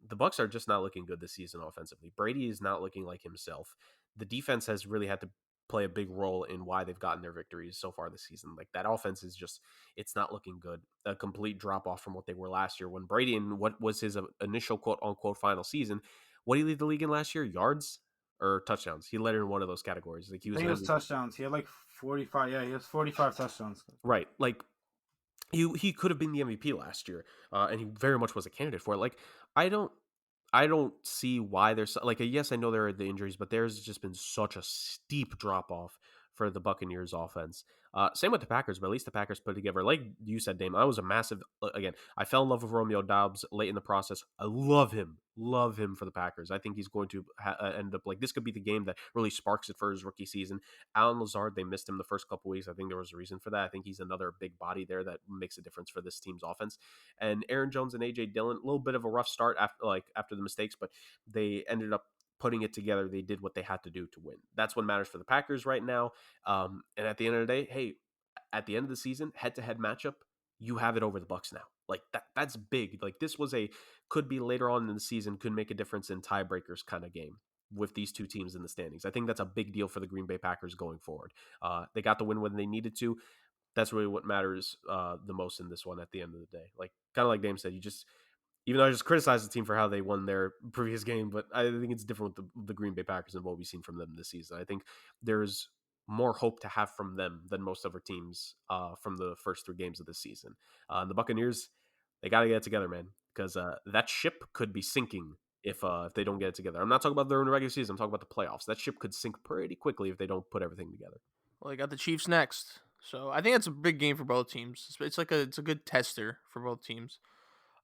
The Bucs are just not looking good this season offensively. Brady is not looking like himself. The defense has really had to play a big role in why they've gotten their victories so far this season. Like that offense is just, it's not looking good. A complete drop off from what they were last year when Brady, in what was his initial quote unquote final season, what did he lead the league in last year? Yards or touchdowns? He led in one of those categories. Like he I was think it was leading, touchdowns. He had like 45. Yeah, he has 45 touchdowns. right. Like he could have been the MVP last year, and he very much was a candidate for it. Like I don't I don't see why there's like yes, I know there are the injuries, but there's just been such a steep drop off for the Buccaneers offense. Same with the Packers, but at least the Packers put together, like you said, Dame. I was a massive again. I fell in love with Romeo Doubs late in the process. I love him for the Packers. I think he's going to end up like this could be the game that really sparks it for his rookie season. Alan Lazard, they missed him the first couple weeks. I think there was a reason for that. I think he's another big body there that makes a difference for this team's offense. And Aaron Jones and AJ Dillon, a little bit of a rough start after the mistakes, but they ended up putting it together. They did what they had to do to win. That's what matters for the Packers right now. And at the end of the day, hey, at the end of the season, head-to-head matchup, you have it over the Bucs now. Like that's big. Like this was could be later on in the season, could make a difference in tiebreakers kind of game with these two teams in the standings. I think that's a big deal for the Green Bay Packers going forward. They got the win when they needed to. That's really what matters the most in this one at the end of the day. Like kind of like Dame said, you just, even though I just criticized the team for how they won their previous game, but I think it's different with the Green Bay Packers and what we've seen from them this season. I think there's more hope to have from them than most other teams from the first three games of this season. The Buccaneers, they got to get it together, man, because that ship could be sinking if they don't get it together. I'm not talking about during the regular season. I'm talking about the playoffs. That ship could sink pretty quickly if they don't put everything together. Well, they got the Chiefs next, so I think that's a big game for both teams. It's like it's a good tester for both teams.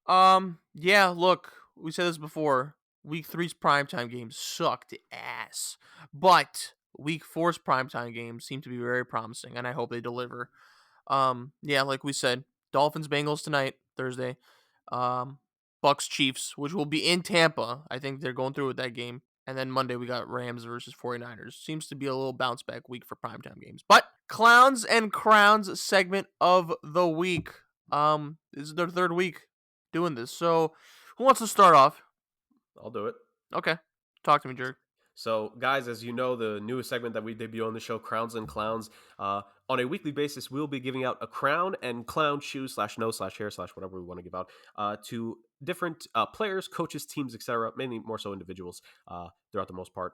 Yeah, look, we said this before. Week 3's primetime games sucked ass. But week 4's primetime games seem to be very promising, and I hope they deliver. Yeah, like we said, Dolphins Bengals tonight, Thursday. Bucks Chiefs, which will be in Tampa. I think they're going through with that game. And then Monday we got Rams versus 49ers. Seems to be a little bounce back week for primetime games. But Clowns and Crowns segment of the week. This is their third week doing this. So who wants to start off? I'll do it. Okay. Talk to me, Jurg. So, guys, as you know, the newest segment that we debut on the show, Crowns and Clowns, on a weekly basis, we'll be giving out a crown and clown shoe /no/hair/ whatever we want to give out to different players, coaches, teams, etc., mainly more so individuals throughout the most part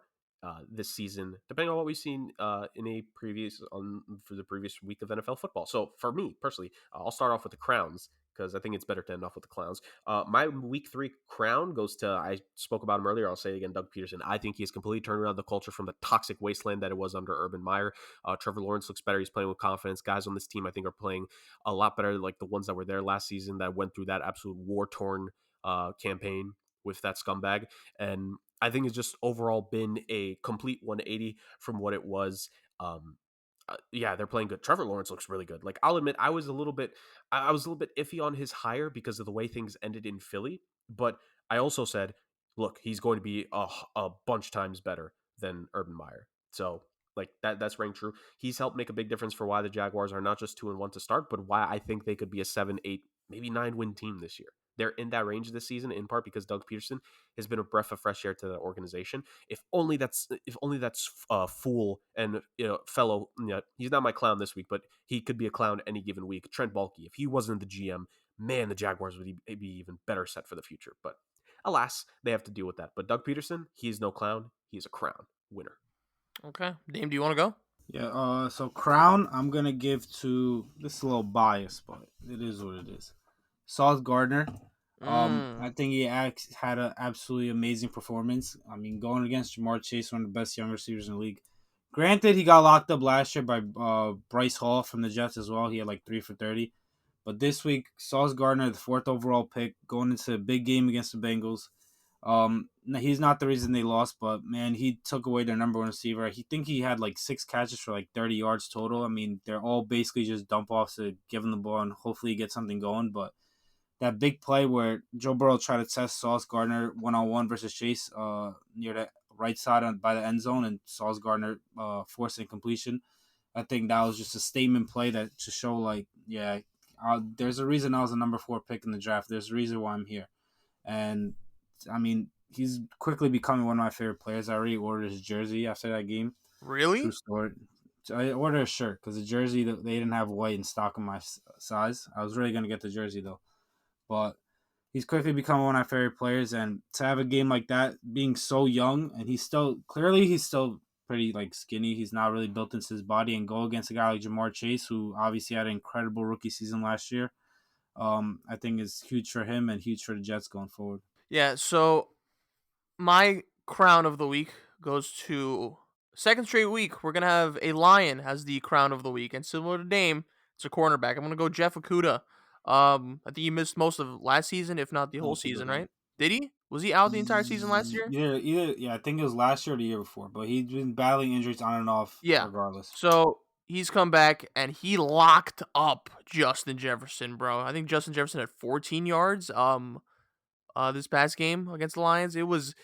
this season, depending on what we've seen for the previous week of NFL football. So, for me personally, I'll start off with the crowns, because I think it's better to end off with the clowns. My week 3 crown goes to, I spoke about him earlier, I'll say it again, Doug Peterson. I think he has completely turned around the culture from the toxic wasteland that it was under Urban Meyer. Trevor Lawrence looks better. He's playing with confidence. Guys on this team, I think, are playing a lot better, like the ones that were there last season that went through that absolute war-torn campaign with that scumbag. And I think it's just overall been a complete 180 from what it was. Yeah, they're playing good. Trevor Lawrence looks really good. Like, I'll admit, I was a little bit iffy on his hire because of the way things ended in Philly. But I also said, look, he's going to be a bunch times better than Urban Meyer. So, like, that's rang true. He's helped make a big difference for why the Jaguars are not just 2-1 to start, but why I think they could be a 7, 8, maybe 9 win team this year. They're in that range this season, in part because Doug Peterson has been a breath of fresh air to the organization. If only that's fool and fellow. He's not my clown this week, but he could be a clown any given week. Trent Baalke, if he wasn't the GM, man, the Jaguars would be even better set for the future. But alas, they have to deal with that. But Doug Peterson, he is no clown. He is a crown winner. Okay, Dame, do you want to go? Yeah. So crown, I'm gonna give to, this is a little biased, but it is what it is, Sauce Gardner. I think he had an absolutely amazing performance. I mean, going against Jamar Chase, one of the best young receivers in the league. Granted, he got locked up last year by Bryce Hall from the Jets as well. He had like 3 for 30. But this week, Sauce Gardner, the 4th overall pick, going into a big game against the Bengals. he's not the reason they lost, but man, he took away their number one receiver. He had like 6 catches for like 30 yards total. I mean, they're all basically just dump offs to give him the ball and hopefully get something going. But that big play where Joe Burrow tried to test Sauce Gardner 1-on-1 versus Chase near the right side by the end zone, and Sauce Gardner forced incompletion. I think that was just a statement play that to show like, yeah, there's a reason I was the number 4 pick in the draft. There's a reason why I'm here. And I mean, he's quickly becoming one of my favorite players. I already ordered his jersey after that game. Really? True story. I ordered a shirt because the jersey, they didn't have white in stock in my size. I was really going to get the jersey though. But he's quickly become one of my favorite players. And to have a game like that, being so young, and he's still pretty like skinny. He's not really built into his body, and go against a guy like Jamar Chase, who obviously had an incredible rookie season last year. I think is huge for him and huge for the Jets going forward. Yeah, so my crown of the week goes to second straight week. We're gonna have a Lion as the crown of the week, and similar to Dame, it's a cornerback. I'm gonna go Jeff Okudah. I think he missed most of last season, if not the whole That's a good season, one. right? Did he? Was he out the entire season last year? Yeah, I think it was last year or the year before, but he's been battling injuries on and off Yeah. regardless. So he's come back and he locked up Justin Jefferson, bro. I think Justin Jefferson had 14 yards. This past game against the Lions, he was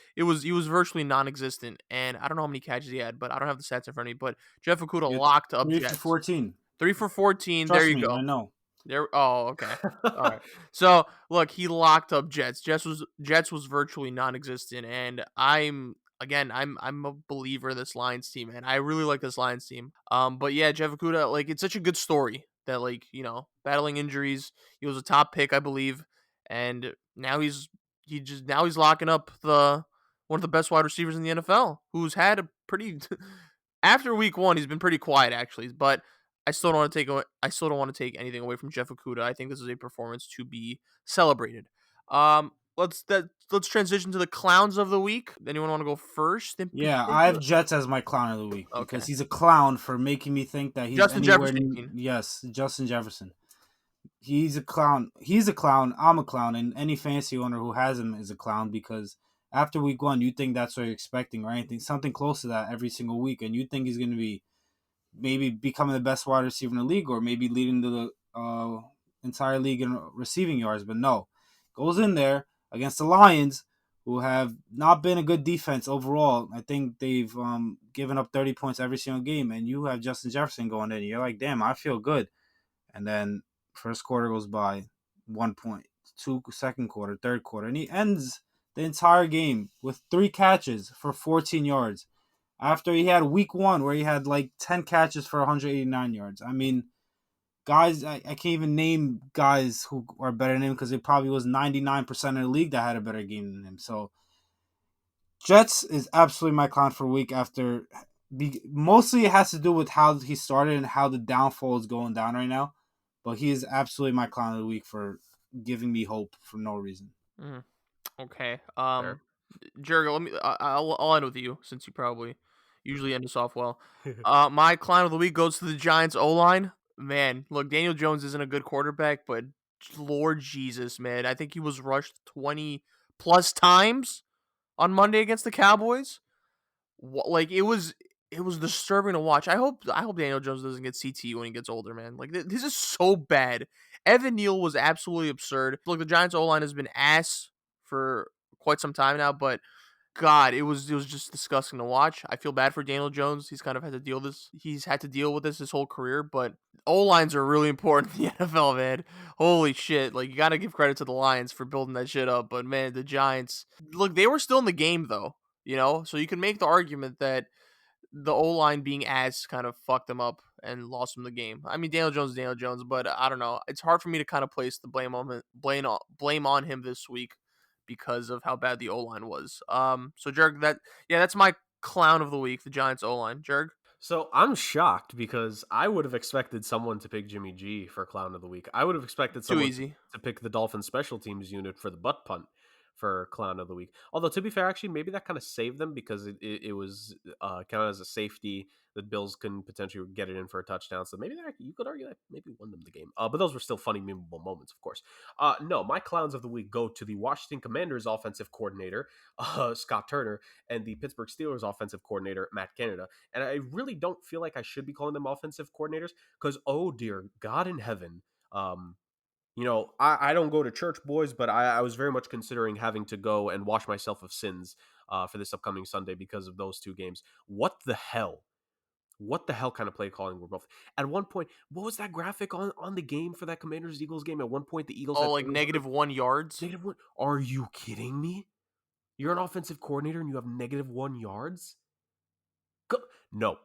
virtually non-existent, and I don't know how many catches he had, but I don't have the stats in front of me. But Jeff Okudah Yeah, locked up 3 for Jets. 14. 3 for 14. Trust There you me, go. I know. There. Oh, okay. All right. So look, he locked up Jets. Jets was virtually non-existent, and I'm a believer in this Lions team, and I really like this Lions team. But yeah, Jeff Okudah, like it's such a good story that like battling injuries, he was a top pick, I believe, and now he's locking up the one of the best wide receivers in the NFL, who's had a pretty after week 1, he's been pretty quiet actually, but I still don't want to take anything away from Jeff Okudah. I think this is a performance to be celebrated. Let's transition to the clowns of the week. Anyone want to go first? Yeah, I have Jets as my clown of the week because Okay. he's a clown for making me think that he's Justin anywhere. Jefferson, you mean? Yes, Justin Jefferson. He's a clown. He's a clown. I'm a clown, and any fantasy owner who has him is a clown because after week 1, you think that's what you're expecting, or anything, something close to that every single week, and you think he's going to be maybe becoming the best wide receiver in the league, or maybe leading the entire league in receiving yards. But no, goes in there against the Lions, who have not been a good defense overall. I think they've given up 30 points every single game, and you have Justin Jefferson going in. You're like, damn, I feel good. And then first quarter goes by, 1 point, second quarter, third quarter, and he ends the entire game with 3 catches for 14 yards. After he had week 1 where he had like 10 catches for 189 yards. I mean, guys, I can't even name guys who are better than him because it probably was 99% of the league that had a better game than him. So Jets is absolutely my clown for a week after. Mostly it has to do with how he started and how the downfall is going down right now. But he is absolutely my clown of the week for giving me hope for no reason. Okay. Fair. Jurg, I'll end with you since you probably usually end us off well. My clown of the week goes to the Giants O-line. Man, look, Daniel Jones isn't a good quarterback, but Lord Jesus, man, I think he was rushed 20 plus times on Monday against the Cowboys. Like it was disturbing to watch. I hope Daniel Jones doesn't get CT when he gets older, man. Like this is so bad. Evan Neal was absolutely absurd. Look, the Giants O-line has been ass for quite some time now, but God, it was just disgusting to watch. I feel bad for Daniel Jones. He's kind of had to deal this. He's had to deal with this his whole career, but O lines are really important in the NFL, man. Holy shit! Like you got to give credit to the Lions for building that shit up, but man, the Giants. Look, they were still in the game though. So you can make the argument that the O line being ass kind of fucked them up and lost them the game. I mean, Daniel Jones is Daniel Jones, but I don't know. It's hard for me to kind of place the blame on him this week because of how bad the O line was. So Jurg, that's my clown of the week, the Giants O line. Jurg, So I'm shocked because I would have expected someone to pick Jimmy G for clown of the week. I would have expected too someone easy. to pick the Dolphins special teams unit for the butt punt for clown of the week. Although to be fair, actually maybe that kind of saved them because it was kind of as a safety the Bills can potentially get it in for a touchdown. So maybe you could argue that maybe won them the game. But those were still funny, memorable moments, of course. No, my clowns of the week go to the Washington Commanders offensive coordinator, Scott Turner, and the Pittsburgh Steelers offensive coordinator, Matt Canada. And I really don't feel like I should be calling them offensive coordinators because, oh dear God in heaven, I don't go to church, boys, but I was very much considering having to go and wash myself of sins for this upcoming Sunday because of those two games. What the hell? What the hell kind of play calling were both? At one point, what was that graphic on the game for that Commanders-Eagles game? At one point, the Eagles had like -1 yards? -1? Are you kidding me? You're an offensive coordinator and you have -1 yards? No.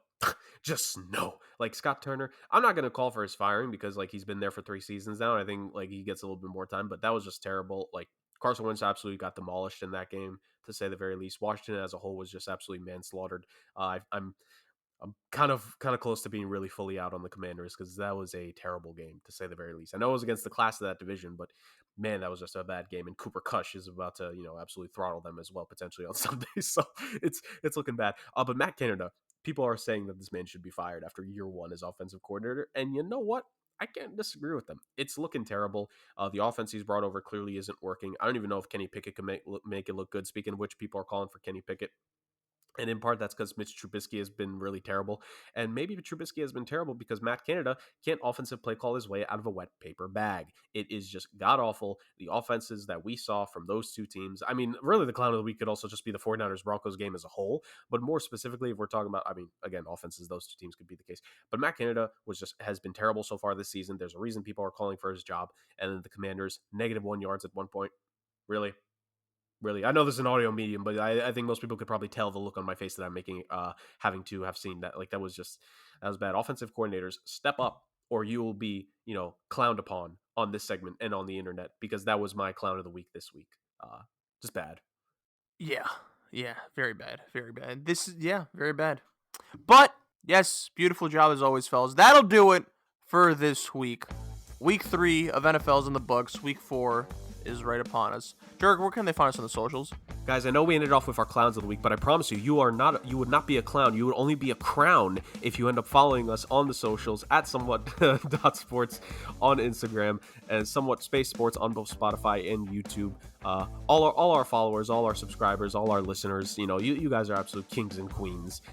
Just no. Like Scott Turner, I'm not going to call for his firing because like he's been there for 3 seasons now. And I think like he gets a little bit more time, but that was just terrible. Like Carson Wentz absolutely got demolished in that game, to say the very least. Washington as a whole was just absolutely manslaughtered. I'm kind of close to being really fully out on the Commanders because that was a terrible game, to say the very least. I know it was against the class of that division, but man, that was just a bad game. And Cooper Kush is about to, absolutely throttle them as well potentially on Sunday. So it's looking bad. But Matt Canada, people are saying that this man should be fired after year 1 as offensive coordinator, and you know what? I can't disagree with them. It's looking terrible. The offense he's brought over clearly isn't working. I don't even know if Kenny Pickett can make it look good. Speaking of which, people are calling for Kenny Pickett. And in part, that's because Mitch Trubisky has been really terrible. And maybe Trubisky has been terrible because Matt Canada can't offensive play call his way out of a wet paper bag. It is just god-awful. The offenses that we saw from those two teams, I mean, really the clown of the week could also just be the 49ers-Broncos game as a whole. But more specifically, if we're talking about, again, offenses, those two teams could be the case. But Matt Canada has been terrible so far this season. There's a reason people are calling for his job. And then the Commanders, -1 yards at one point. Really? I know this is an audio medium, but I think most people could probably tell the look on my face that I'm making, having to have seen that. Like that was bad. Offensive coordinators, step up, or you will be, clowned upon on this segment and on the internet, because that was my clown of the week this week. Just bad. Yeah, very bad, very bad. Very bad. But yes, beautiful job as always, fellas. That'll do it for this week. Week 3 of NFL's in the books. Week 4 is right upon us. Jurg, where can they find us on the socials? Guys, I know we ended off with our clowns of the week, but I promise you, you would not be a clown. You would only be a crown if you end up following us on the socials at somewhat.sports on Instagram and somewhat_sports on both Spotify and YouTube. All our followers, all our subscribers, all our listeners, you guys are absolute kings and queens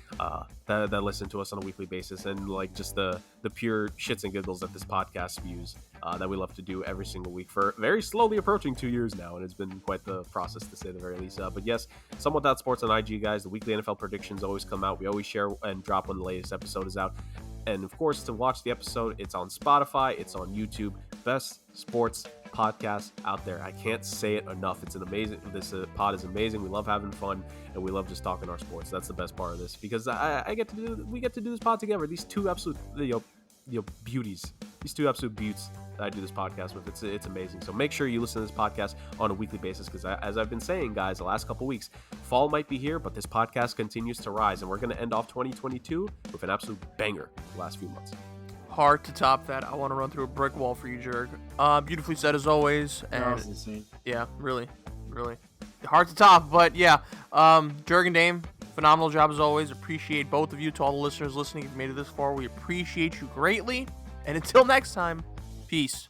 that listen to us on a weekly basis, and like just the pure shits and giggles that this podcast spews that we love to do every single week for very slowly approaching 2 years now, and it's been quite the process, to say the very least. But yes, somewhat.sports on IG, guys. The weekly NFL predictions always come out. We always share and drop when the latest episode is out. And of course, to watch the episode, it's on Spotify, it's on YouTube. Best sports podcast out there. I can't say it enough. This pod is amazing. We love having fun, and we love just talking our sports. That's the best part of this, because we get to do this pod together. These two absolute beauties, these two absolute beauts that I do this podcast with. It's amazing. So make sure you listen to this podcast on a weekly basis, because as I've been saying, guys, the last couple weeks, fall might be here, but this podcast continues to rise, and we're going to end off 2022 with an absolute banger the last few months. Hard to top that. I want to run through a brick wall for you, Jurg. Beautifully said as always. And yeah, really hard to top, but yeah. Jurg and Dame, phenomenal job as always. Appreciate both of you. To all the listeners listening, if you made it this far, we appreciate you greatly. And until next time, peace.